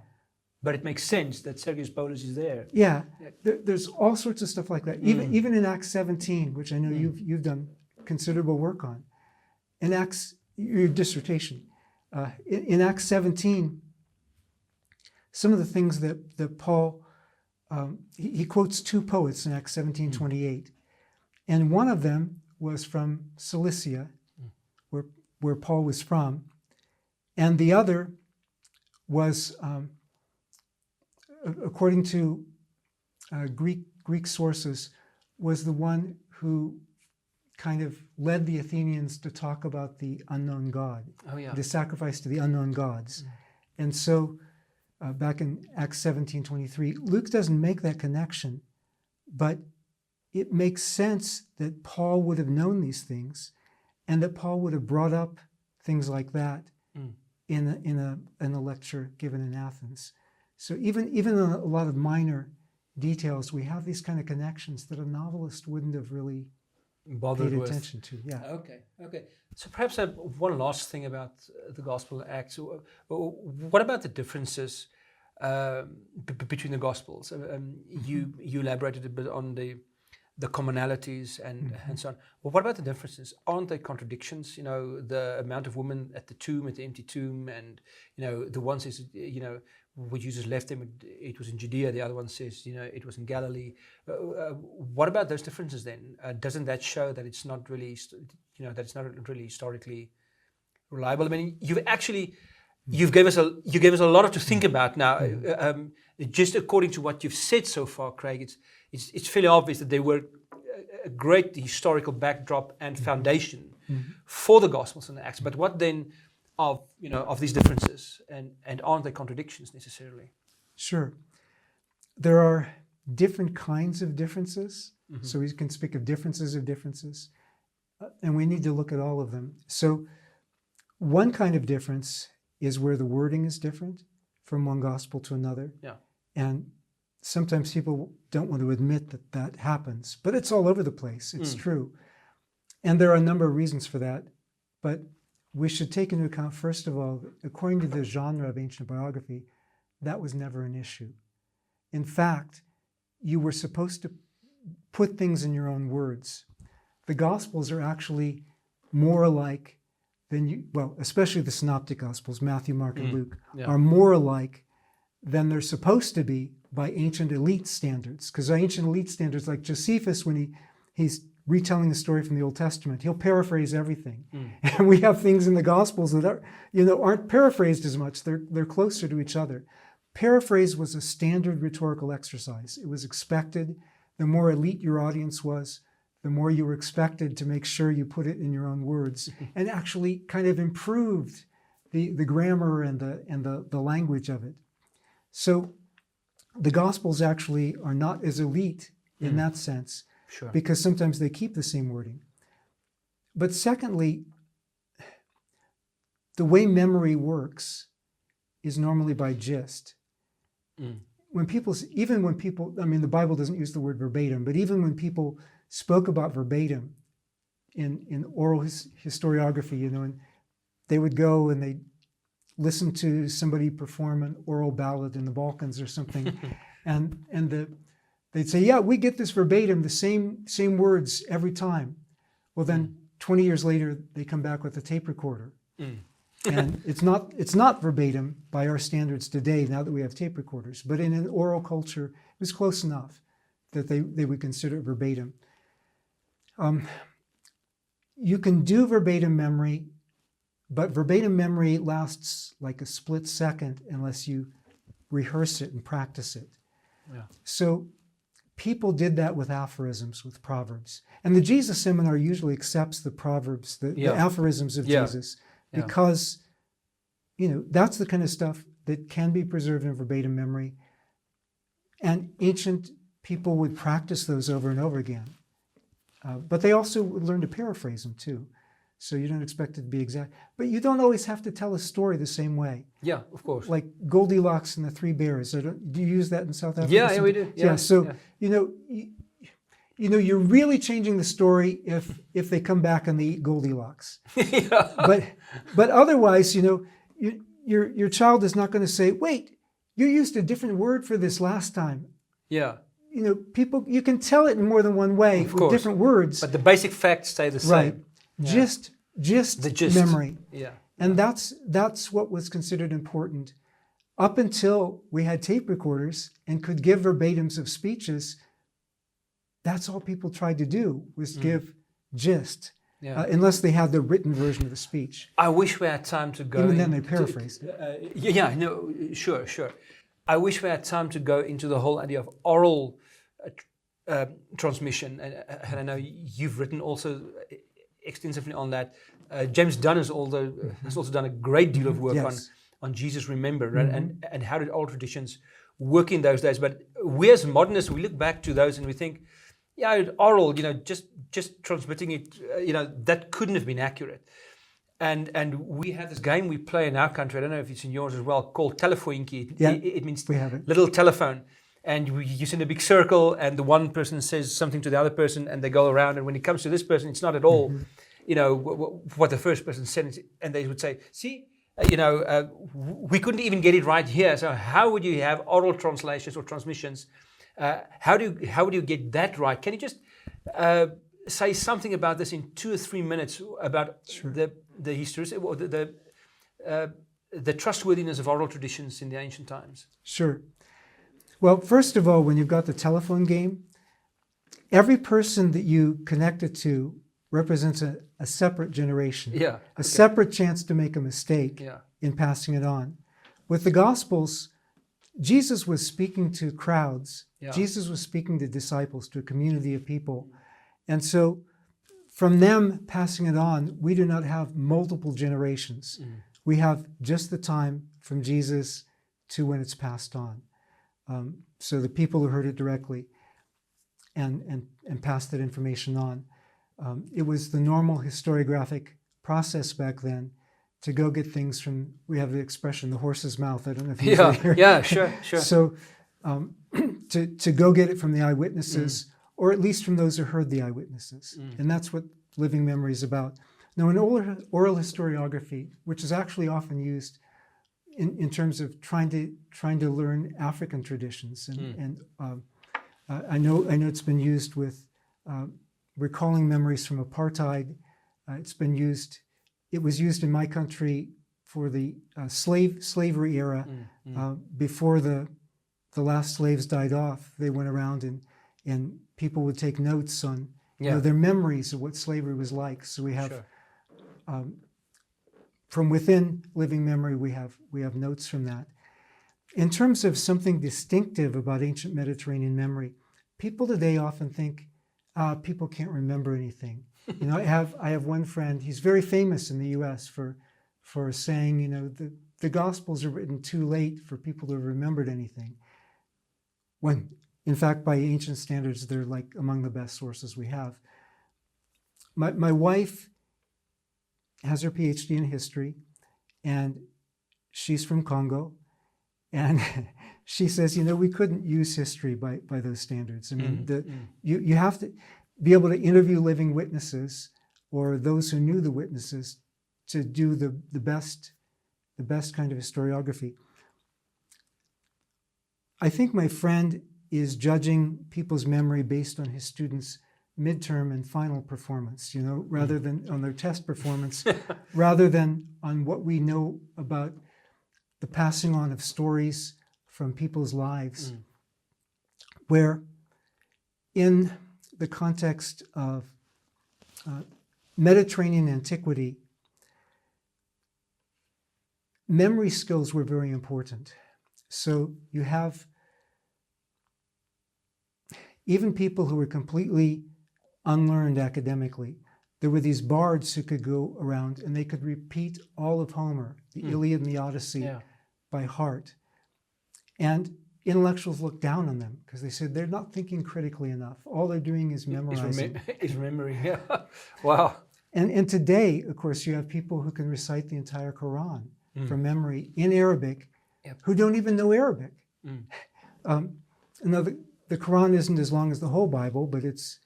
But it makes sense that Sergius Paulus is there.
Yeah. There's all sorts of stuff like that. Even in Acts 17, which I know you've done considerable work on. In Acts, your dissertation, in Acts 17, some of the things that Paul, he quotes two poets in Acts 17:28. And one of them was from Cilicia, where Paul was from. And the other was, according to Greek sources, was the one who kind of led the Athenians to talk about the unknown God, the sacrifice to the unknown gods. And so back in Acts 17:23, Luke doesn't make that connection, but it makes sense that Paul would have known these things and that Paul would have brought up things like that in a lecture given in Athens. So even in a lot of minor details, we have these kind of connections that a novelist wouldn't have really
bothered
paid
with.
attention to. Yeah.
Okay. So perhaps one last thing about the Gospel Acts. What about the differences between the Gospels? You elaborated a bit on the commonalities and so on. Well, what about the differences? Aren't there contradictions? You know, the amount of women at the tomb, at the empty tomb, and the one says, when Jesus left them, it was in Judea. The other one says, it was in Galilee. What about those differences then? Doesn't that show that it's not really, that it's not really historically reliable? I mean, you gave us a lot to think about now. Just according to what you've said so far, Craig, it's fairly obvious that they were a great historical backdrop and foundation for the Gospels and the Acts. But what then of these differences, and aren't there contradictions necessarily?
Sure. There are different kinds of differences. So we can speak of differences, and we need to look at all of them. So one kind of difference is where the wording is different from one gospel to another. Yeah. And sometimes people don't want to admit that happens, but it's all over the place. It's true. And there are a number of reasons for that, but we should take into account, first of all, according to the genre of ancient biography, that was never an issue. In fact, you were supposed to put things in your own words. The Gospels are actually more alike than especially the Synoptic Gospels, Matthew, Mark, and Luke, are more alike than they're supposed to be by ancient elite standards. Because ancient elite standards, like Josephus, when he's retelling the story from the Old Testament, he'll paraphrase everything. And we have things in the Gospels that aren't paraphrased as much. They're closer to each other. Paraphrase was a standard rhetorical exercise. It was expected. The more elite your audience was, the more you were expected to make sure you put it in your own words, and actually kind of improved the grammar and the language of it. So the Gospels actually are not as elite in that sense, because sometimes they keep the same wording. But secondly, the way memory works is normally by gist. When people, the Bible doesn't use the word verbatim, but even when people spoke about verbatim in oral historiography, and they would go and they'd listen to somebody perform an oral ballad in the Balkans or something, and they'd say, yeah, we get this verbatim, the same words every time. Well, then 20 years later, they come back with a tape recorder.
Mm.
And it's not verbatim by our standards today, now that we have tape recorders. But in an oral culture, it was close enough that they would consider it verbatim. You can do verbatim memory, but verbatim memory lasts like a split second unless you rehearse it and practice it.
Yeah.
So people did that with aphorisms, with proverbs. And the Jesus Seminar usually accepts the proverbs, the aphorisms of Jesus, because, that's the kind of stuff that can be preserved in verbatim memory. And ancient people would practice those over and over again. But they also would learn to paraphrase them too. So you don't expect it to be exact. But you don't always have to tell a story the same way.
Yeah, of course.
Like Goldilocks and the Three Bears. Do you use that in South Africa?
Yeah, we do. Yeah,
so, you're really changing the story if they come back and they eat Goldilocks. But otherwise, your child is not going to say, wait, you used a different word for this last time.
Yeah.
People, you can tell it in more than one way with different words.
But the basic facts stay the same.
Right.
Yeah.
The gist memory.
Yeah.
And that's what was considered important up until we had tape recorders and could give verbatims of speeches. That's all people tried to do, was give gist, unless they had the written version of the speech.
I wish we had time to go.
Even then they paraphrased it.
Sure. I wish we had time to go into the whole idea of oral transmission. And I know you've written also extensively on that. James Dunn has also done a great deal of work on Jesus Remember, right? And how did oral traditions work in those days. But we as modernists, we look back to those and we think, oral, just transmitting it, that couldn't have been accurate. And we have this game we play in our country, I don't know if it's in yours as well, called telefoontjie. It means
we have it.
Little telephone. And you send a big circle and the one person says something to the other person and they go around. And when it comes to this person, it's not at all, what the first person said. And they would say, see, we couldn't even get it right here. So how would you have oral translations or transmissions? How would you get that right? Can you just say something about this in 2 or 3 minutes about the history or the trustworthiness of oral traditions in the ancient times?
Sure. Well, first of all, when you've got the telephone game, every person that you connect it to represents a separate generation, a separate chance to make a mistake in passing it on. With the Gospels, Jesus was speaking to crowds. Jesus was speaking to disciples, to a community of people. And so from them passing it on, we do not have multiple generations. We have just the time from Jesus to when it's passed on. So the people who heard it directly and passed that information on. It was the normal historiographic process back then to go get things from, we have the expression, the horse's mouth. I don't know if you've heard it.
Yeah, sure.
So to go get it from the eyewitnesses, or at least from those who heard the eyewitnesses. And that's what living memory is about. Now, in oral historiography, which is actually often used in terms of trying to learn African traditions, and I know it's been used with recalling memories from apartheid. It was used in my country for the slavery era. Before the last slaves died off, they went around and people would take notes on their memories of what slavery was like. So we have from within living memory, we have notes from that. In terms of something distinctive about ancient Mediterranean memory, people today often think people can't remember anything. I have one friend. He's very famous in the U.S. for saying, the Gospels are written too late for people to have remembered anything. When, in fact, by ancient standards, they're like among the best sources we have. My wife has her PhD in history, and she's from Congo, and she says, we couldn't use history by those standards. I mean, you have to be able to interview living witnesses or those who knew the witnesses to do the best kind of historiography. I think my friend is judging people's memory based on his students' midterm and final performance, you know, rather than on their test performance, rather than on what we know about the passing on of stories from people's lives, where in the context of Mediterranean antiquity, memory skills were very important. So you have even people who were completely unlearned academically. There were these bards who could go around and they could repeat all of Homer, the Iliad and the Odyssey, by heart. And intellectuals looked down on them because they said they're not thinking critically enough. All they're doing is memorizing.
Is remembering, yeah. Wow.
And today, of course, you have people who can recite the entire Quran from memory in Arabic, who don't even know Arabic. Now, the Quran isn't as long as the whole Bible, but it's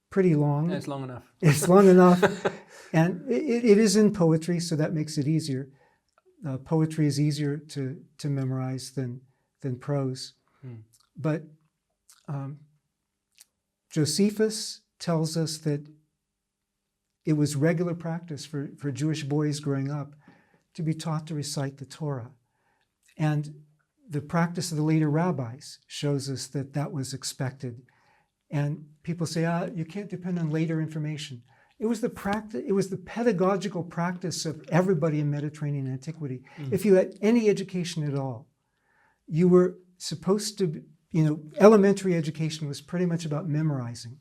pretty long.
It's long enough.
It's long enough. And it is in poetry, so that makes it easier. Poetry is easier to memorize than prose. But Josephus tells us that it was regular practice for Jewish boys growing up to be taught to recite the Torah. And the practice of the later rabbis shows us that that was expected. And people say, you can't depend on later information. It was the practice, it was the pedagogical practice of everybody in Mediterranean antiquity. If you had any education at all, you were supposed to, you know, elementary education was pretty much about memorizing.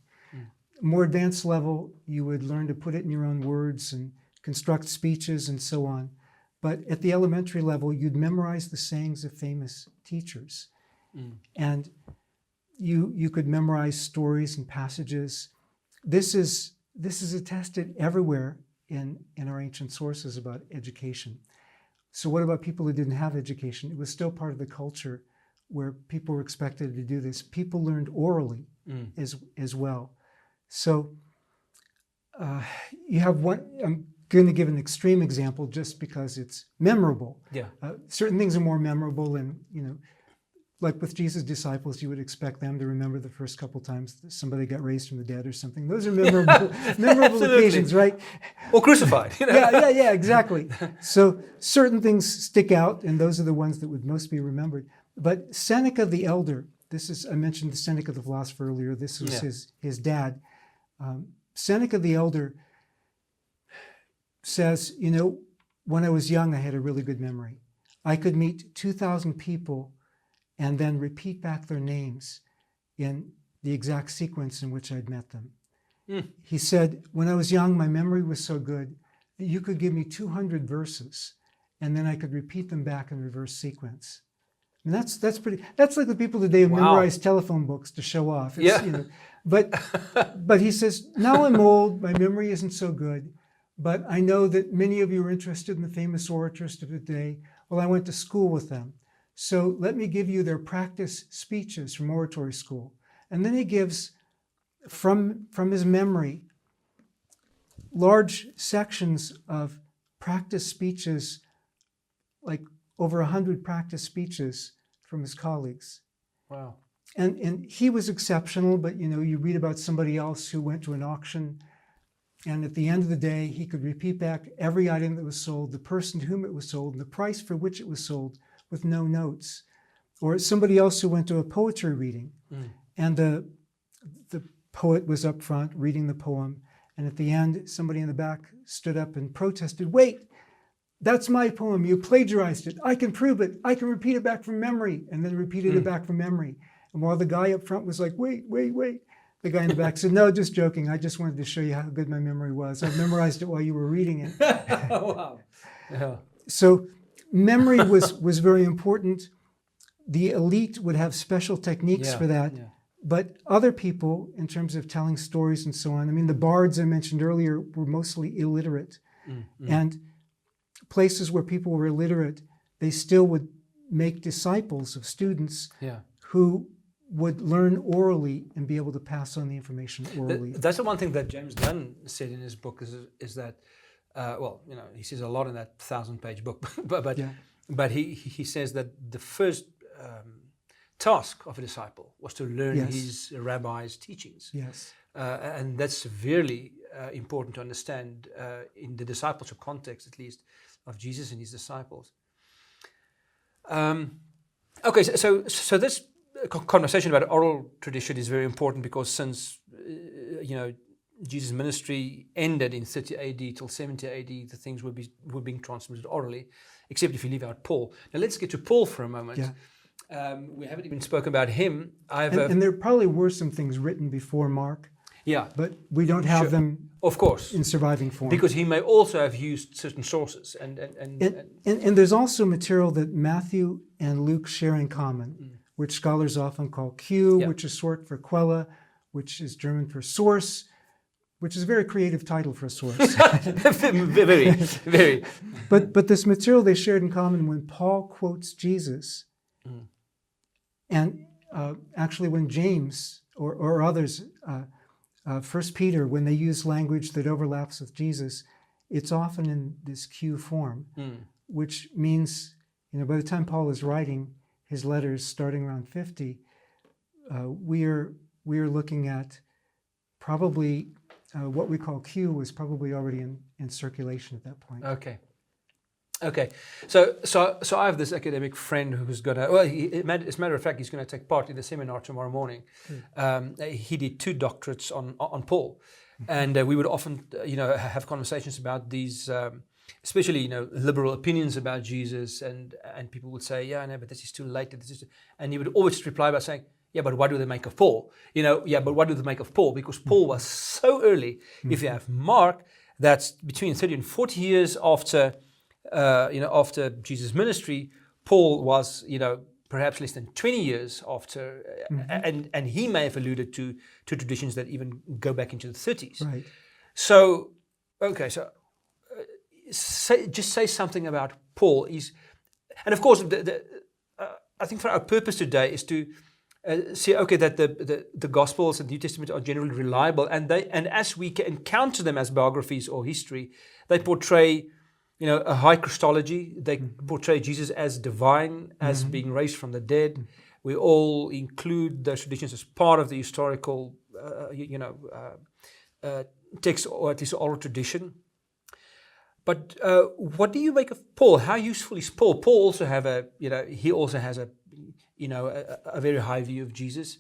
More advanced level, you would learn to put it in your own words and construct speeches and so on. But at the elementary level, you'd memorize the sayings of famous teachers. And you could memorize stories and passages. This is attested everywhere in our ancient sources about education. So what about people who didn't have education? It was still part of the culture where people were expected to do this. People learned orally as well. So you have one, I'm going to give an extreme example just because it's memorable. Certain things are more memorable, and, you know, like with Jesus' disciples, you would expect them to remember the first couple times that somebody got raised from the dead or something. Those are memorable occasions, right?
Or crucified. You know?
Yeah, exactly. So certain things stick out, and those are the ones that would most be remembered. But Seneca the Elder, I mentioned Seneca the philosopher earlier, this was his dad. Seneca the Elder says, you know, when I was young, I had a really good memory. I could meet 2,000 people and then repeat back their names in the exact sequence in which I'd met them. He said, when I was young, my memory was so good that you could give me 200 verses and then I could repeat them back in reverse sequence. And that's like the people today who memorize telephone books to show off. It's, you know, but he says, now I'm old, my memory isn't so good, but I know that many of you are interested in the famous orators of the day. Well, I went to school with them. So let me give you their practice speeches from oratory school. And then he gives, from his memory, large sections of practice speeches, like over 100 practice speeches from his colleagues.
Wow.
And he was exceptional, but, you know, you read about somebody else who went to an auction, and at the end of the day, he could repeat back every item that was sold, the person to whom it was sold, and the price for which it was sold, with no notes. Or somebody else who went to a poetry reading, and the poet was up front reading the poem, and at the end, somebody in the back stood up and protested, "Wait, that's my poem, you plagiarized it, I can prove it, I can repeat it back from memory," and then repeated it back from memory. And while the guy up front was like, wait, the guy in the back said, "No, just joking, I just wanted to show you how good my memory was. I memorized it while you were reading it."
Wow. Yeah.
So memory was very important. The elite would have special techniques for that. But other people, in terms of telling stories and so on, I mean, the bards I mentioned earlier were mostly illiterate. And places where people were illiterate, they still would make disciples of students who would learn orally and be able to pass on the information orally.
That's the one thing that James Dunn said in his book is that, well, you know, he says a lot in that 1,000-page book, but he says that the first task of a disciple was to learn his rabbi's teachings. And that's severely important to understand in the discipleship context, at least, of Jesus and his disciples. Okay, so this conversation about oral tradition is very important because since Jesus' ministry ended in 30 AD till 70 AD, the things were being transmitted orally, except if you leave out Paul. Now let's get to Paul for a moment.
Yeah.
We haven't even spoken about him.
And there probably were some things written before Mark.
Yeah,
but we don't have them,
of course,
in surviving form.
Because he may also have used certain sources, and
there's also material that Matthew and Luke share in common, which scholars often call Q, which is short for Quelle, which is German for source, which is a very creative title for a source.
very, very.
But this material they shared in common when Paul quotes Jesus, and actually when James or others. 1 Peter, when they use language that overlaps with Jesus, it's often in this Q form, which means, by the time Paul is writing his letters starting around 50, we are looking at probably what we call Q was probably already in circulation at that point.
Okay. So I have this academic friend who's going to, as a matter of fact, he's going to take part in the seminar tomorrow morning. He did 2 doctorates on Paul. And we would often, have conversations about these, especially, liberal opinions about Jesus. And people would say, yeah, no, but this is too late. And he would always reply by saying, yeah, but what do they make of Paul? But what do they make of Paul? Because Paul was so early. If you have Mark, that's between 30 and 40 years after Jesus' ministry. Paul was, perhaps less than 20 years after, and he may have alluded to traditions that even go back into the 30s.
Right.
So, say something about Paul. And of course, I think for our purpose today is to see, that the Gospels and the New Testament are generally reliable, and as we encounter them as biographies or history, they portray a high Christology. They portray Jesus as divine, as being raised from the dead. We all include those traditions as part of the historical, text, or at least oral tradition. But what do you make of Paul? How useful is Paul? Paul also has a very high view of Jesus.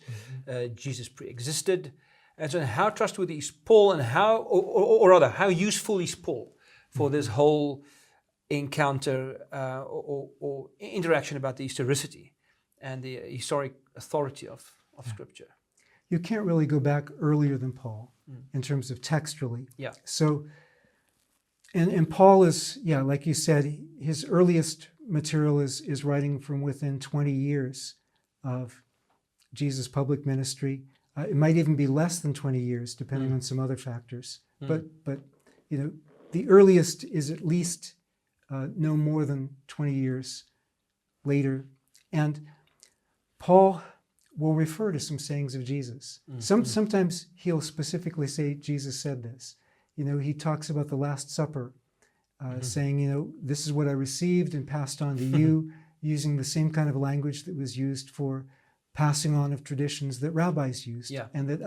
Jesus pre-existed, and so how trustworthy is Paul, and or rather, how useful is Paul for this whole encounter or interaction about the historicity and the historic authority of Scripture?
You can't really go back earlier than Paul in terms of textually.
Yeah.
So, and Paul is, like you said, his earliest material is writing from within 20 years of Jesus' public ministry. It might even be less than 20 years, depending on some other factors. But the earliest is at least no more than 20 years later. And Paul will refer to some sayings of Jesus. Sometimes he'll specifically say, Jesus said this. He talks about the Last Supper, saying, this is what I received and passed on to you, using the same kind of language that was used for passing on of traditions that rabbis used, and that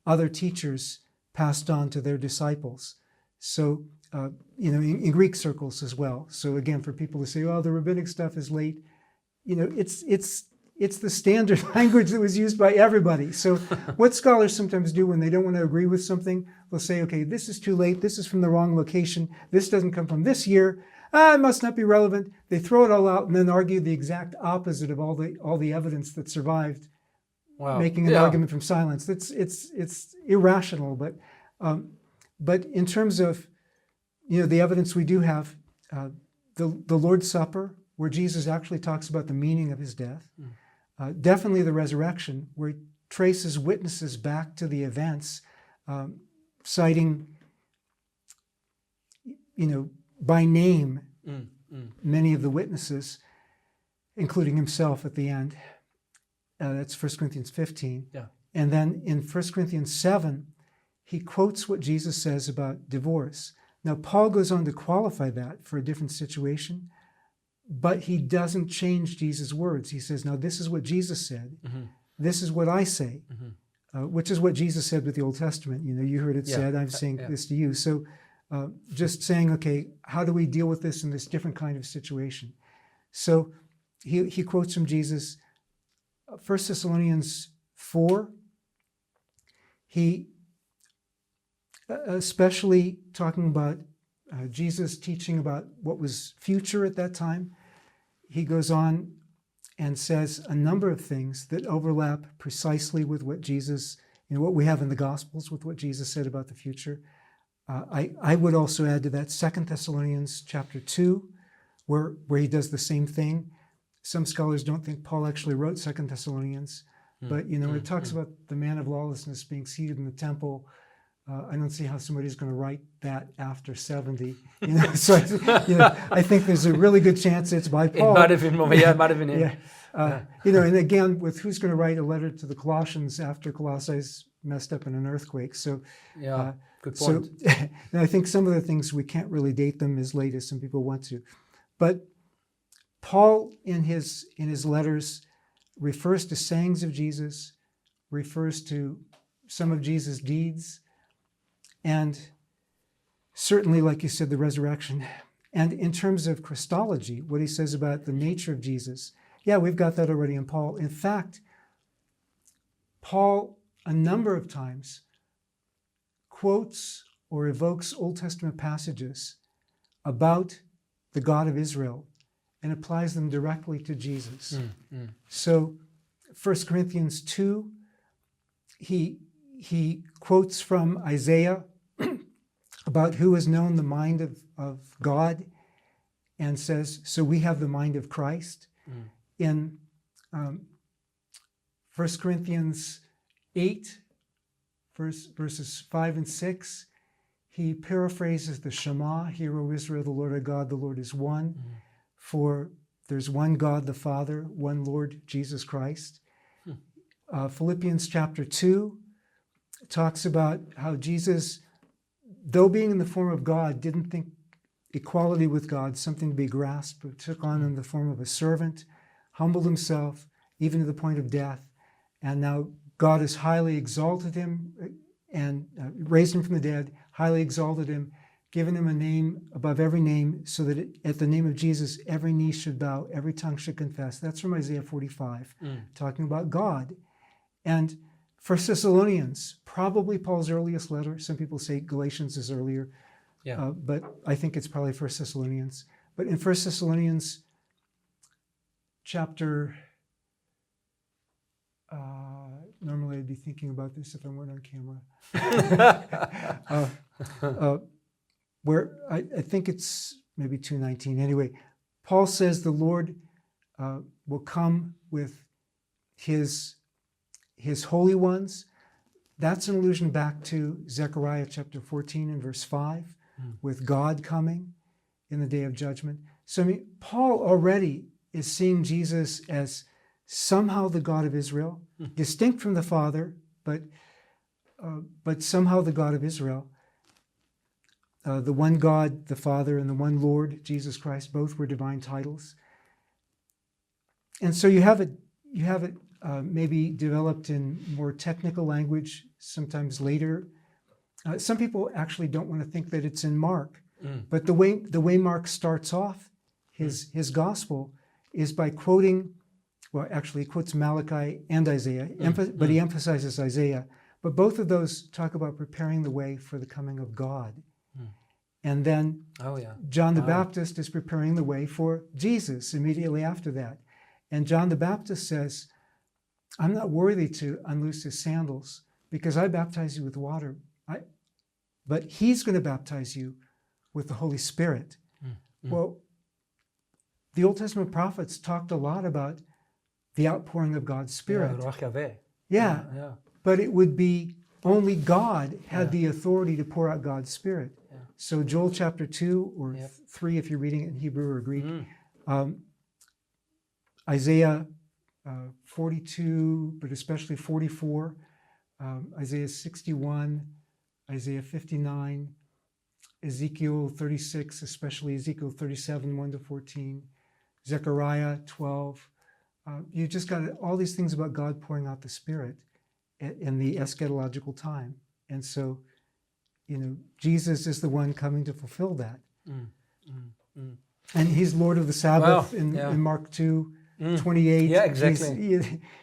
other teachers passed on to their disciples. So, in Greek circles as well. So again, for people to say, oh, the rabbinic stuff is late, it's the standard language that was used by everybody. So what scholars sometimes do when they don't want to agree with something, they'll say, okay, this is too late, this is from the wrong location, this doesn't come from this year, it must not be relevant. They throw it all out and then argue the exact opposite of all the evidence that survived, making an argument from silence. It's irrational, but in terms of the evidence we do have, the Lord's Supper, where Jesus actually talks about the meaning of his death, definitely the resurrection, where he traces witnesses back to the events, citing, by name, many of the witnesses, including himself at the end. That's 1 Corinthians 15.
Yeah.
And then in 1 Corinthians 7, he quotes what Jesus says about divorce. Now, Paul goes on to qualify that for a different situation, but he doesn't change Jesus' words. He says, now, this is what Jesus said. This is what I say. which is what Jesus said with the Old Testament. You know, you heard it said, I'm saying this to you. So just saying, okay, how do we deal with this in this different kind of situation? So he quotes from Jesus, 1 Thessalonians 4. He, especially talking about Jesus teaching about what was future at that time, he goes on and says a number of things that overlap precisely with what Jesus, you know, what we have in the Gospels with what Jesus said about the future. I would also add to that 2 Thessalonians chapter 2, where he does the same thing. Some scholars don't think Paul actually wrote 2 Thessalonians, but, you know, it talks about the man of lawlessness being seated in the temple. I don't see how somebody's going to write that after 70. You know, so I think there's a really good chance it's by Paul.
It might have been, it might have been him.
You know, and again, with who's going to write a letter to the Colossians after Colossae's messed up in an earthquake? So,
good point.
So, and I think some of the things we can't really date them as late as some people want to, but Paul in his letters refers to sayings of Jesus, refers to some of Jesus' deeds, and certainly, like you said, the resurrection. And in terms of Christology, what he says about the nature of Jesus, we've got that already in Paul. In fact, Paul, a number of times, quotes or evokes Old Testament passages about the God of Israel and applies them directly to Jesus. So 1 Corinthians 2, he quotes from Isaiah about who has known the mind of God and says, so we have the mind of Christ. In 1 Corinthians 8, verses 5 and 6, he paraphrases the Shema, Hear, O Israel, the Lord our God, the Lord is one. For there's one God, the Father, one Lord, Jesus Christ. Philippians chapter 2 talks about how Jesus, though being in the form of God, didn't think equality with God something to be grasped, but took on in the form of a servant, humbled himself, even to the point of death. And now God has highly exalted him and raised him from the dead, highly exalted him, given him a name above every name, so that at the name of Jesus, every knee should bow, every tongue should confess. That's from Isaiah 45, talking about God. And 1 Thessalonians, probably Paul's earliest letter. Some people say Galatians is earlier, but I think it's probably 1 Thessalonians. But in 1 Thessalonians chapter, normally I'd be thinking about this if I weren't on camera. Where I think it's maybe 2:19. Anyway, Paul says the Lord will come with his holy ones. That's an allusion back to Zechariah chapter 14 and verse 5, with God coming in the day of judgment. So I mean, Paul already is seeing Jesus as somehow the God of Israel, distinct from the Father, but somehow the God of Israel. The one God, the Father, and the one Lord, Jesus Christ, both were divine titles. And so you have it maybe developed in more technical language, sometimes later. Some people actually don't want to think that it's in Mark, but the way Mark starts off his gospel is by quoting, well, actually he quotes Malachi and Isaiah, but he emphasizes Isaiah. But both of those talk about preparing the way for the coming of God. And then John the Baptist is preparing the way for Jesus immediately after that. And John the Baptist says, I'm not worthy to unloose his sandals because I baptize you with water. But he's going to baptize you with the Holy Spirit. Well, the Old Testament prophets talked a lot about the outpouring of God's Spirit. But it would be only God had the authority to pour out God's Spirit. So Joel chapter 2 or 3, if you're reading it in Hebrew or Greek, Isaiah 42, but especially 44, Isaiah 61, Isaiah 59, Ezekiel 36, especially Ezekiel 37, 1 to 14, Zechariah 12. You just got all these things about God pouring out the Spirit. in the eschatological time. And so, Jesus is the one coming to fulfill that. And he's Lord of the Sabbath in Mark 2:28.
Yeah, exactly.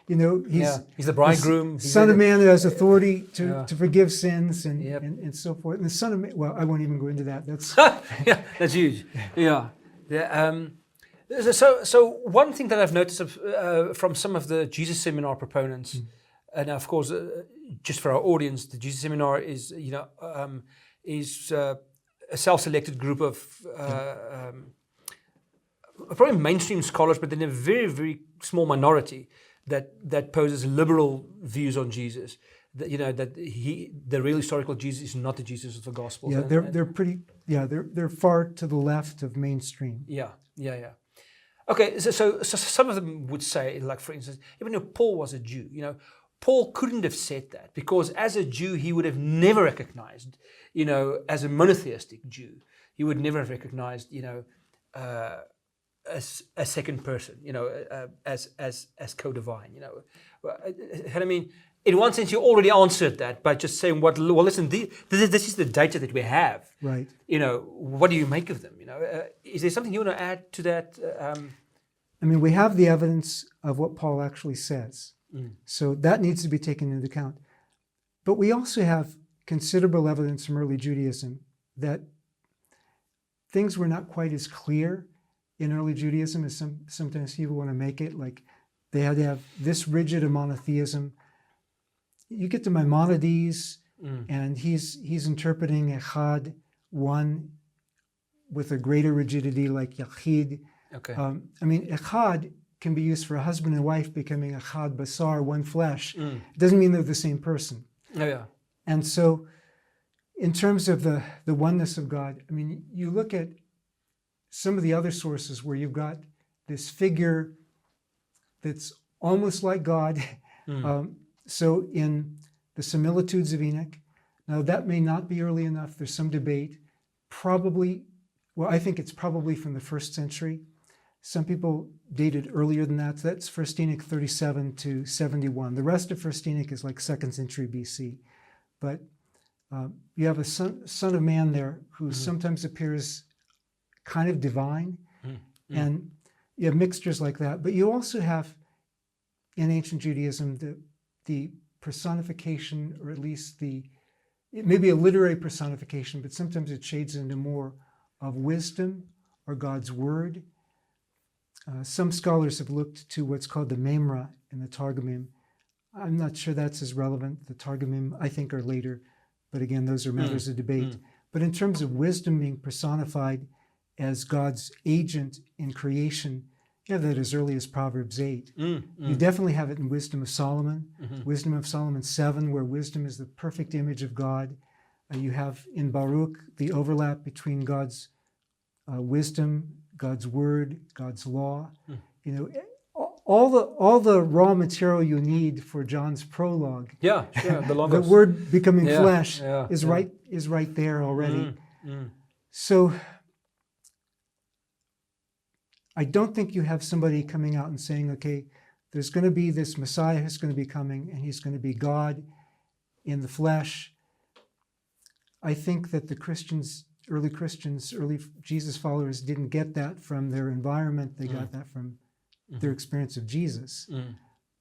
He's
the bridegroom.
Son of Man who has authority to forgive sins and so forth. And the Son of Man, well, I won't even go into that. That's
that's huge. Yeah. So one thing that I've noticed from some of the Jesus Seminar proponents, and of course, just for our audience, the Jesus Seminar is a self-selected group of probably mainstream scholars, but then a very, very small minority that poses liberal views on Jesus. That the real historical Jesus is not the Jesus of the Gospels.
Yeah, they're far to the left of mainstream.
Yeah. Okay, so some of them would say, like for instance, even though Paul was a Jew, Paul couldn't have said that because as a Jew he would have never recognized, as a monotheistic Jew, he would never have recognized, as a second person, as co-divine, I mean, in one sense, you already answered that by just saying, listen, this is the data that we have.
Right.
What do you make of them? Is there something you want to add to that?
I mean, we have the evidence of what Paul actually says. So that needs to be taken into account. But we also have considerable evidence from early Judaism that things were not quite as clear in early Judaism as sometimes people want to make it. Like they had to have this rigid a monotheism. You get to Maimonides, and he's interpreting Echad, one, with a greater rigidity like Yachid.
Okay.
I mean, Echad can be used for a husband and wife becoming Echad Basar, one flesh. It doesn't mean they're the same person.
Oh, yeah.
And so in terms of the oneness of God, I mean, you look at some of the other sources where you've got this figure that's almost like God. So in the Similitudes of Enoch, now that may not be early enough. There's some debate. Probably, well, I think it's probably from the 1st century. Some people dated earlier than that. So that's 1st Enoch 37 to 71. The rest of 1st Enoch is like 2nd century BC. But you have a son of man there who sometimes appears kind of divine. And you have mixtures like that. But you also have, in ancient Judaism, the personification, or at least it may be a literary personification, but sometimes it shades into more of wisdom or God's word. Some scholars have looked to what's called the Memra in the Targumim. I'm not sure that's as relevant. The Targumim, I think, are later, but again, those are matters of debate. But in terms of wisdom being personified as God's agent in creation, you have that as early as Proverbs 8. You definitely have it in Wisdom of Solomon, Wisdom of Solomon 7, where wisdom is the perfect image of God. You have in Baruch the overlap between God's wisdom, God's word, God's law. All the raw material you need for John's prologue.
Yeah, sure. The
The word becoming flesh is right there already. So I don't think you have somebody coming out and saying, okay, there's going to be this Messiah who's going to be coming, and he's going to be God in the flesh. I think that the early Christians, early Jesus followers didn't get that from their environment. They got that from their experience of Jesus.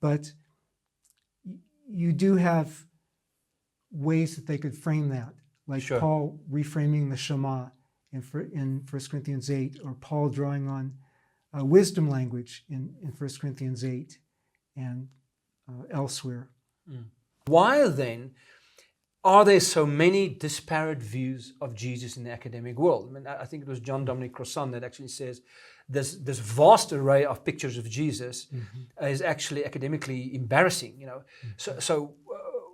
But you do have ways that they could frame that, like Paul reframing the Shema in 1 Corinthians 8, or Paul drawing on wisdom language in 1 Corinthians 8 and elsewhere.
Why then are there so many disparate views of Jesus in the academic world? I mean, I think it was John Dominic Crossan that actually says this vast array of pictures of Jesus is actually academically embarrassing. So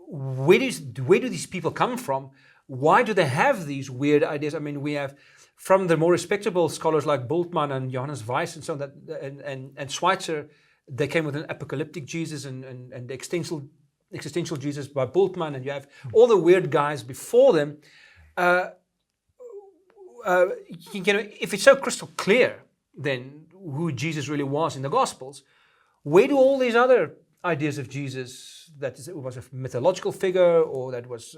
where do these people come from? Why do they have these weird ideas? I mean, we have from the more respectable scholars like Bultmann and Johannes Weiss and so on, and Schweitzer, they came with an apocalyptic Jesus and the existential Jesus by Bultmann, and you have all the weird guys before them. If it's so crystal clear, then who Jesus really was in the Gospels, where do all these other ideas of Jesus that it was a mythological figure or that was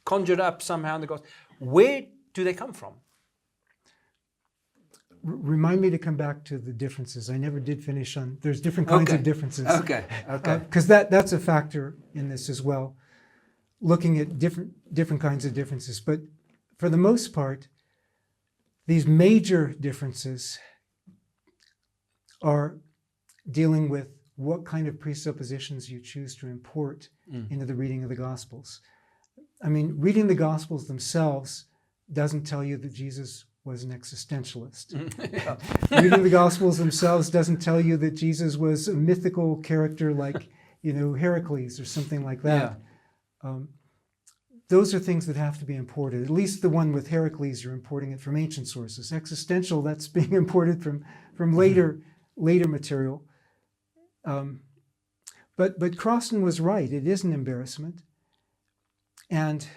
conjured up somehow in the gospel, where do they come from?
Remind me to come back to the differences. I never did finish on, there's different kinds of differences.
Okay.
Because that's a factor in this as well, looking at different kinds of differences. But for the most part, these major differences are dealing with what kind of presuppositions you choose to import into the reading of the Gospels. I mean, reading the Gospels themselves doesn't tell you that Jesus was an existentialist. Reading the Gospels themselves doesn't tell you that Jesus was a mythical character like, Heracles or something like that. Yeah. Those are things that have to be imported. At least the one with Heracles, you're importing it from ancient sources. Existential, that's being imported from later material. But Crossan was right. It is an embarrassment. And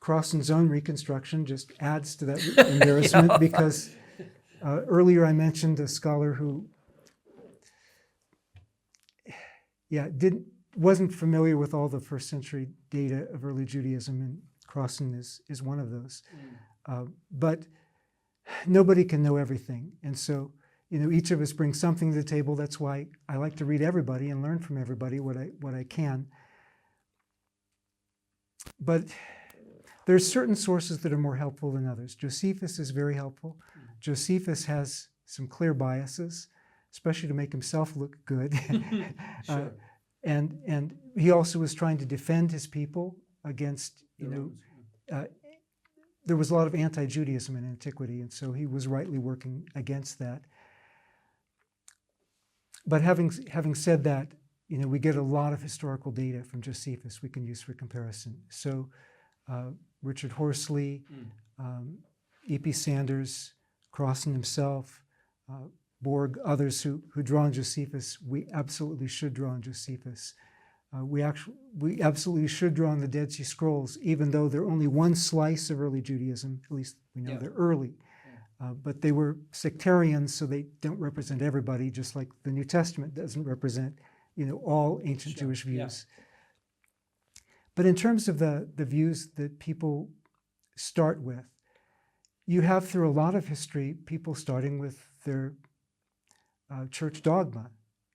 Crossan's own reconstruction just adds to that embarrassment because earlier I mentioned a scholar who wasn't familiar with all the first century data of early Judaism, and Crossan is one of those. But nobody can know everything. And so, each of us brings something to the table. That's why I like to read everybody and learn from everybody what I can. But there's certain sources that are more helpful than others. Josephus is very helpful. Josephus has some clear biases, especially to make himself look good. Sure. And he also was trying to defend his people against, there was a lot of anti-Judaism in antiquity, and so he was rightly working against that. But having said that, we get a lot of historical data from Josephus we can use for comparison. So Richard Horsley, E.P. Sanders, Crossan himself, Borg, others who draw on Josephus, we absolutely should draw on Josephus. We absolutely should draw on the Dead Sea Scrolls, even though they're only one slice of early Judaism. At least we know they're early. But they were sectarian, so they don't represent everybody, just like the New Testament doesn't represent, all ancient Jewish views. Yeah. But in terms of the views that people start with, you have through a lot of history people starting with their church dogma,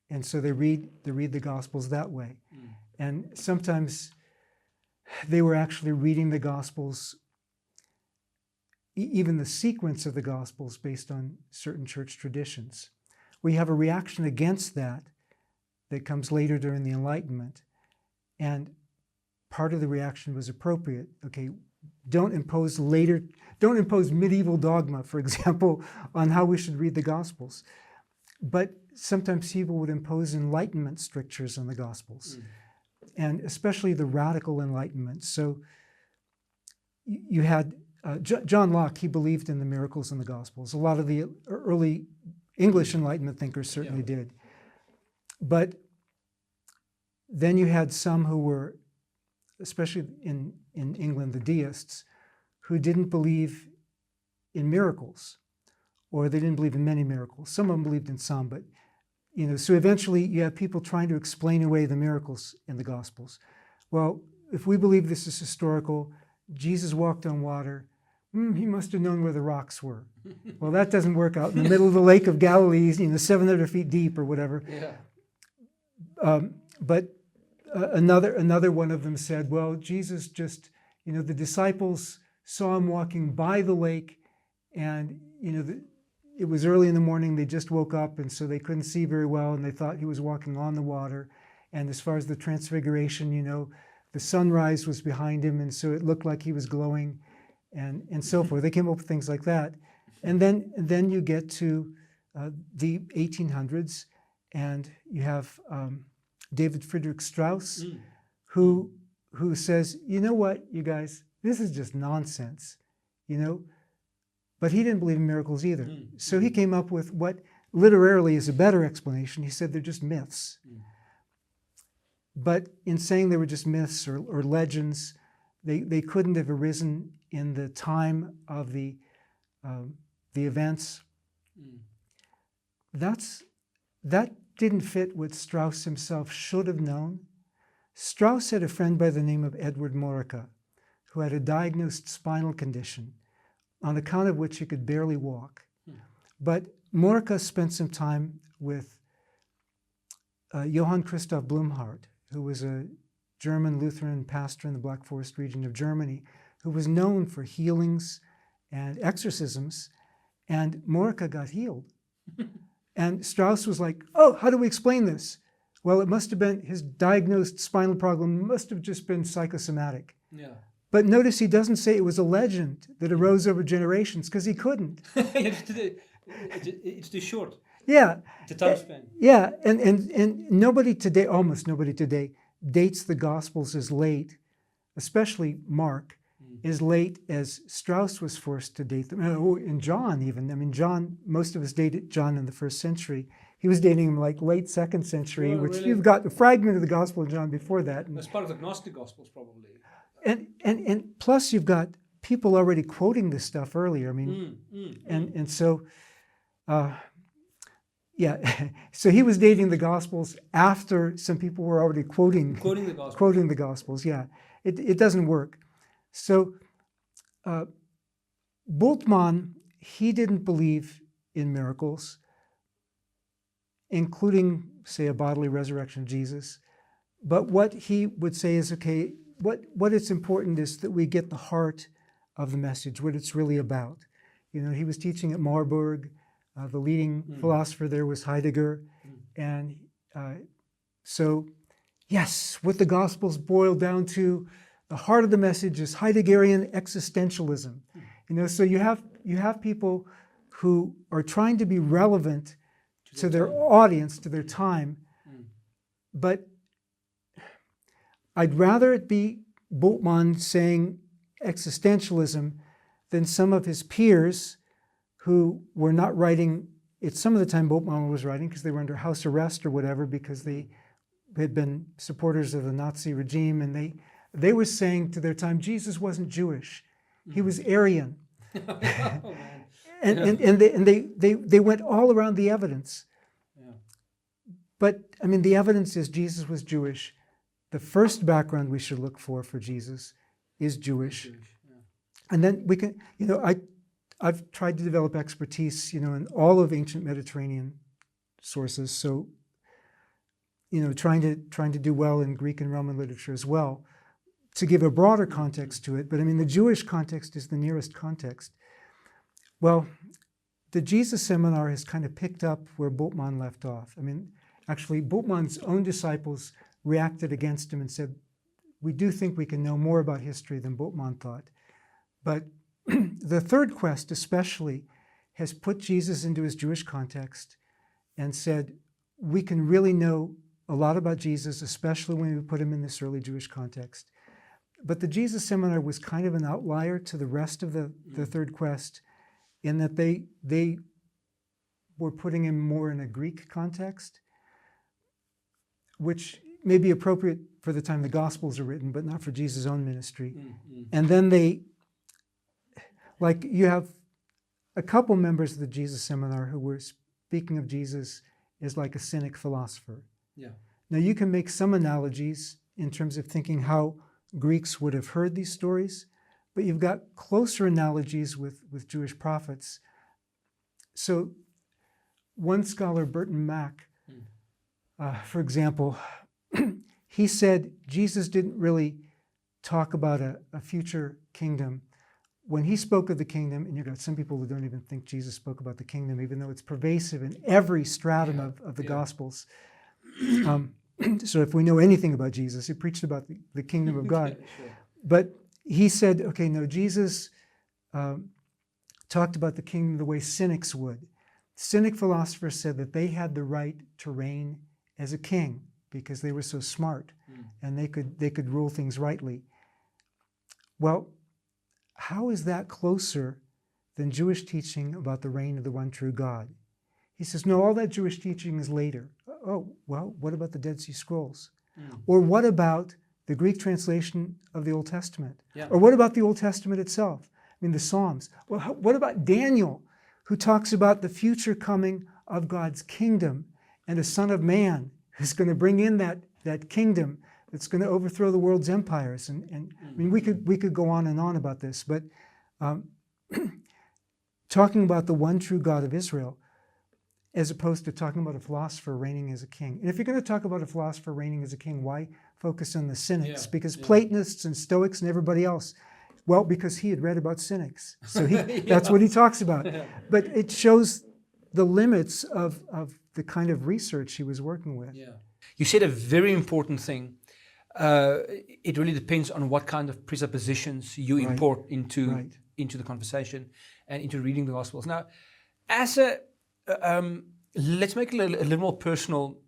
and so they read the Gospels that way. And sometimes they were actually reading the Gospels, even the sequence of the Gospels, based on certain church traditions. We have a reaction against that comes later during the Enlightenment, and part of the reaction was appropriate. Okay, don't impose medieval dogma, for example, on how we should read the Gospels. But sometimes people would impose Enlightenment strictures on the Gospels, and especially the radical Enlightenment. So you had John Locke, he believed in the miracles in the Gospels. A lot of the early English Enlightenment thinkers certainly did. But then you had some who were, especially in England, the deists, who didn't believe in miracles, or they didn't believe in many miracles. Some of them believed in some, but so eventually you have people trying to explain away the miracles in the Gospels. Well, if we believe this is historical, Jesus walked on water, he must have known where the rocks were. Well, that doesn't work out in the middle of the Lake of Galilee, 700 feet deep or whatever. Yeah. But another one of them said, well, Jesus just, the disciples saw him walking by the lake, and, it was early in the morning, they just woke up, and so they couldn't see very well, and they thought he was walking on the water. And as far as the transfiguration, the sunrise was behind him, and so it looked like he was glowing, and so forth. They came up with things like that. And then you get to the 1800s, and you have David Friedrich Strauss, who says, you know what, you guys, this is just nonsense, But he didn't believe in miracles either. So he came up with what literarily is a better explanation. He said they're just myths. But in saying they were just myths or legends, they couldn't have arisen in the time of the events. That didn't fit what Strauss himself should have known. Strauss had a friend by the name of Edward Morica, who had a diagnosed spinal condition, on account of which he could barely walk. But Morica spent some time with Johann Christoph Blumhardt, who was a German Lutheran pastor in the Black Forest region of Germany, who was known for healings and exorcisms, and Morica got healed. And Strauss was like, oh, how do we explain this? Well, it must have been, his diagnosed spinal problem must have just been psychosomatic.
Yeah.
But notice he doesn't say it was a legend that arose over generations, because he couldn't.
It's too short.
Yeah.
The time span.
Yeah, and nobody today, almost nobody today, dates the Gospels as late, especially Mark, as late as Strauss was forced to date them. And John even. I mean, John, most of us dated John in the 1st century. He was dating him like late 2nd century, which really? You've got a fragment of the Gospel of John before that.
That's part of the Gnostic Gospels, probably.
And plus you've got people already quoting this stuff earlier. I mean, and so, yeah, so he was dating the Gospels after some people were already quoting the Gospels. Yeah, it doesn't work. So Bultmann, he didn't believe in miracles, including, say, a bodily resurrection of Jesus. But what he would say is, okay, what is important is that we get the heart of the message, what it's really about. You know, he was teaching at Marburg. The leading philosopher there was Heidegger. And so, yes, what the Gospels boil down to, the heart of the message is Heideggerian existentialism. You know, so you have people who are trying to be relevant to their audience, to their time, but I'd rather it be Bultmann saying existentialism than some of his peers who were not writing. It's some of the time Bultmann was writing because they were under house arrest or whatever, because they had been supporters of the Nazi regime, and they were saying to their time, Jesus wasn't Jewish, he was Aryan. Oh, and they went all around the evidence. Yeah. But I mean, the evidence is Jesus was Jewish. The first background we should look for Jesus is Jewish. Yeah. And then we can, you know, I've tried to develop expertise, you know, in all of ancient Mediterranean sources. So, you know, trying to do well in Greek and Roman literature as well, to give a broader context to it. But I mean, the Jewish context is the nearest context. Well, the Jesus Seminar has kind of picked up where Bultmann left off. I mean, actually, Bultmann's own disciples reacted against him and said, we do think we can know more about history than Bultmann thought. But the third quest especially has put Jesus into his Jewish context and said, we can really know a lot about Jesus, especially when we put him in this early Jewish context. But the Jesus Seminar was kind of an outlier to the rest of the third quest, in that they were putting him more in a Greek context, which may be appropriate for the time the Gospels are written, but not for Jesus' own ministry. And then like you have a couple members of the Jesus Seminar who were speaking of Jesus as like a cynic philosopher. Yeah. Now you can make some analogies in terms of thinking how Greeks would have heard these stories, but you've got closer analogies with Jewish prophets. So one scholar, Burton Mack, for example, he said Jesus didn't really talk about a future kingdom. When he spoke of the kingdom, and you've got some people who don't even think Jesus spoke about the kingdom, even though it's pervasive in every stratum of the Gospels. So if we know anything about Jesus, he preached about the kingdom of God. Sure. But he said, okay, no, Jesus talked about the kingdom the way cynics would. Cynic philosophers said that they had the right to reign as a king because they were so smart and they could rule things rightly. Well, how is that closer than Jewish teaching about the reign of the one true God? He says, no, all that Jewish teaching is later. Oh, well, what about the Dead Sea Scrolls? Or what about the Greek translation of the Old Testament? Yeah. Or what about the Old Testament itself? I mean, the Psalms. Well, what about Daniel, who talks about the future coming of God's kingdom and a son of man who's going to bring in that kingdom that's going to overthrow the world's empires. And I mean, we could go on and on about this, but talking about the one true God of Israel, as opposed to talking about a philosopher reigning as a king. And if you're going to talk about a philosopher reigning as a king, why focus on the cynics? Because Platonists and Stoics and everybody else, well, because he had read about cynics. So that's what he talks about. But it shows the limits of the kind of research he was working with.
Yeah. You said a very important thing. It really depends on what kind of presuppositions you import into the conversation and into reading the Gospels. Now, as a let's make it a little more personal.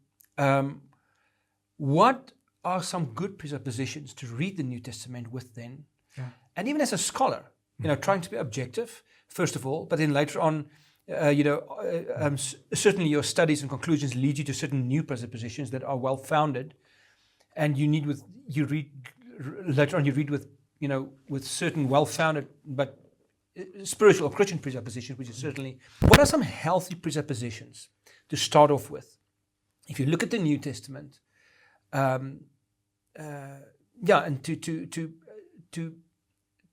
What are some good presuppositions to read the New Testament with then? Yeah. And even as a scholar, trying to be objective, first of all, but then later on, certainly your studies and conclusions lead you to certain new presuppositions that are well-founded, and you read with certain well-founded but spiritual or Christian presuppositions, which is certainly. What are some healthy presuppositions to start off with? If you look at the New Testament, and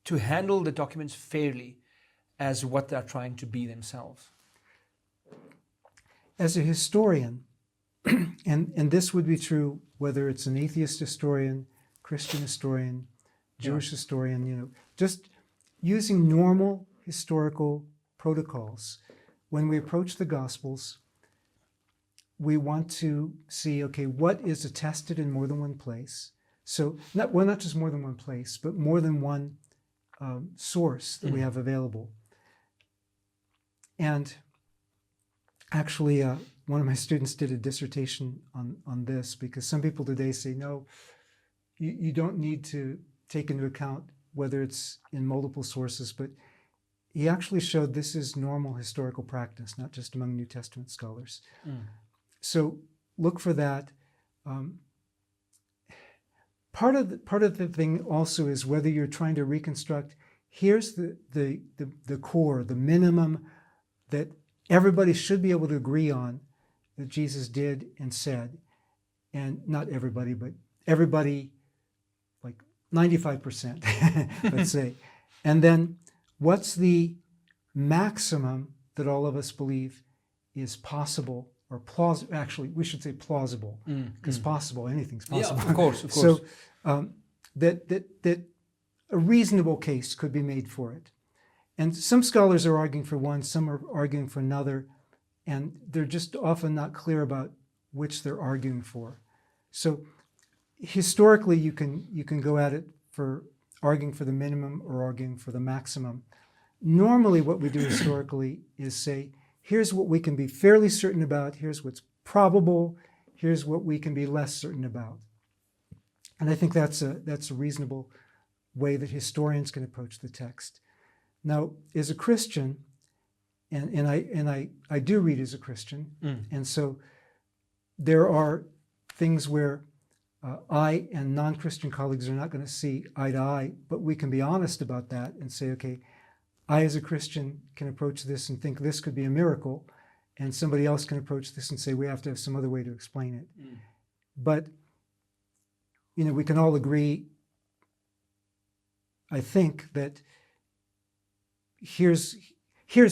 to handle the documents fairly as what they're trying to be themselves.
As a historian, and this would be true whether it's an atheist historian, Christian historian, Jewish historian, just using normal historical protocols. When we approach the Gospels, we want to see, okay, what is attested in more than one place? So, not just more than one place, but more than one source that we have available. And actually, one of my students did a dissertation on this, because some people today say, no, you don't need to take into account whether it's in multiple sources, but he actually showed this is normal historical practice, not just among New Testament scholars. So look for that. Part of the thing also is whether you're trying to reconstruct, here's the core, the minimum that everybody should be able to agree on that Jesus did and said, and not everybody, but everybody, like 95%, let's say. And then what's the maximum that all of us believe is possible or plausible? Actually, we should say plausible, because possible, anything's possible.
Yeah, of course.
So that a reasonable case could be made for it. And some scholars are arguing for one, some are arguing for another, and they're just often not clear about which they're arguing for. So historically, you can go at it for arguing for the minimum or arguing for the maximum. Normally, what we do historically is say, here's what we can be fairly certain about, here's what's probable, here's what we can be less certain about. And I think that's a reasonable way that historians can approach the text. Now, as a Christian, and I do read as a Christian, and so there are things where I and non-Christian colleagues are not going to see eye to eye, but we can be honest about that and say, okay, I as a Christian can approach this and think this could be a miracle, and somebody else can approach this and say we have to have some other way to explain it. But, we can all agree, I think, that here's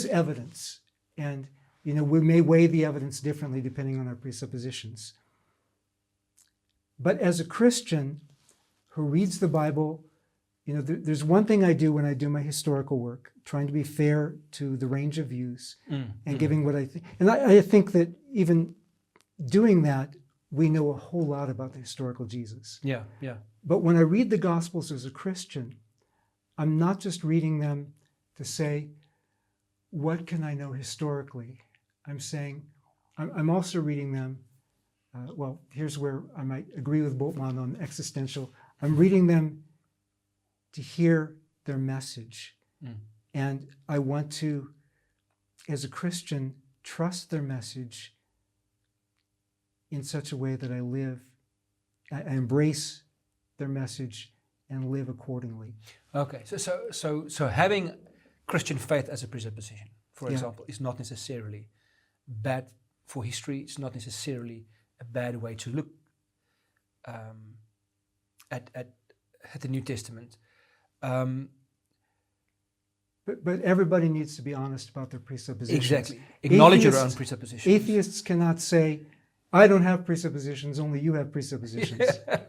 evidence, and we may weigh the evidence differently depending on our presuppositions. But as a Christian who reads the Bible, there's one thing I do when I do my historical work, trying to be fair to the range of views and giving what I think. And I think that even doing that, we know a whole lot about the historical Jesus.
Yeah.
But when I read the Gospels as a Christian, I'm not just reading them to say, what can I know historically? I'm also reading them, here's where I might agree with Bultmann on existential. I'm reading them to hear their message. And I want to, as a Christian, trust their message in such a way that I embrace their message and live accordingly.
Okay, so having Christian faith as a presupposition, for example, is not necessarily bad for history. It's not necessarily a bad way to look at the New Testament.
But everybody needs to be honest about their presuppositions.
Exactly. Acknowledge your own
Atheists-
presuppositions.
Atheists cannot say, I don't have presuppositions, only you have presuppositions.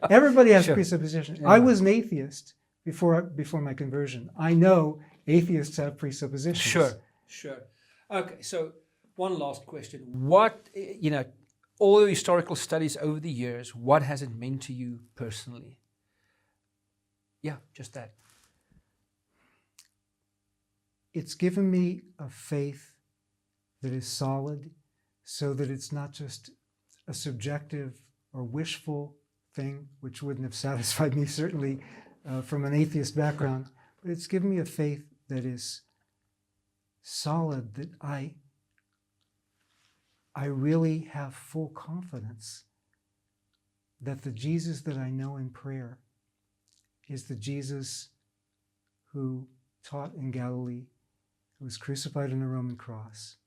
Everybody has
Sure.
presuppositions.
Yeah.
I was an atheist before my conversion. I know atheists have presuppositions.
Sure. Okay, so one last question. What, all your historical studies over the years, what has it meant to you personally? Yeah, just that.
It's given me a faith that is solid, so that it's not just a subjective or wishful thing, which wouldn't have satisfied me certainly from an atheist background, but it's given me a faith that is solid, that I really have full confidence that the Jesus that I know in prayer is the Jesus who taught in Galilee, who was crucified on a Roman cross,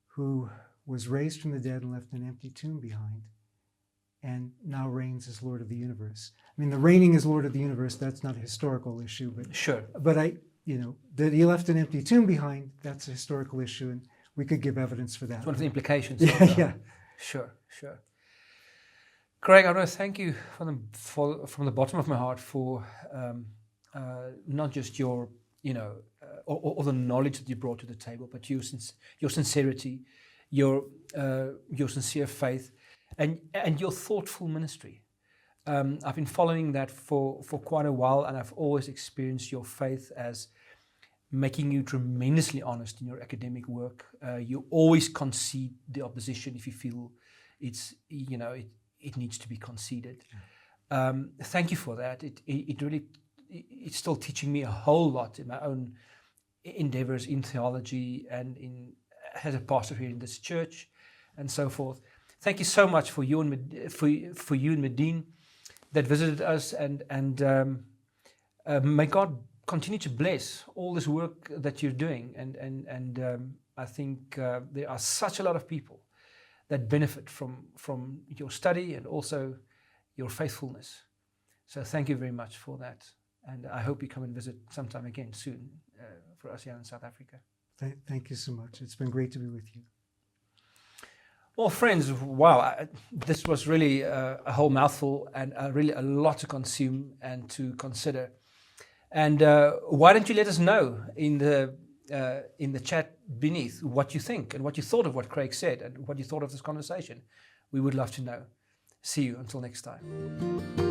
who was raised from the dead and left an empty tomb behind, and now reigns as Lord of the universe. I mean, the reigning as Lord of the universe, that's not a historical issue, but
Sure.
that he left an empty tomb behind, that's a historical issue, and we could give evidence for that.
It's one of the implications.
Yeah.
Sure. Craig, I want to thank you from the bottom of my heart for not just your, all the knowledge that you brought to the table, but your sincerity, your sincere faith, and your thoughtful ministry. I've been following that for quite a while, and I've always experienced your faith as making you tremendously honest in your academic work. You always concede the opposition if you feel it needs to be conceded. Thank you for that. It's still teaching me a whole lot in my own endeavors in theology and as a pastor here in this church and so forth. Thank you so much for you and Medine that visited us, and may God continue to bless all this work that you're doing. And I think there are such a lot of people that benefit from your study and also your faithfulness. So thank you very much for that. And I hope you come and visit sometime again soon for us here in South Africa.
Thank you so much. It's been great to be with you.
Well, friends, wow, this was really a whole mouthful and really a lot to consume and to consider. And why don't you let us know in the chat beneath what you think and what you thought of what Craig said and what you thought of this conversation. We would love to know. See you until next time.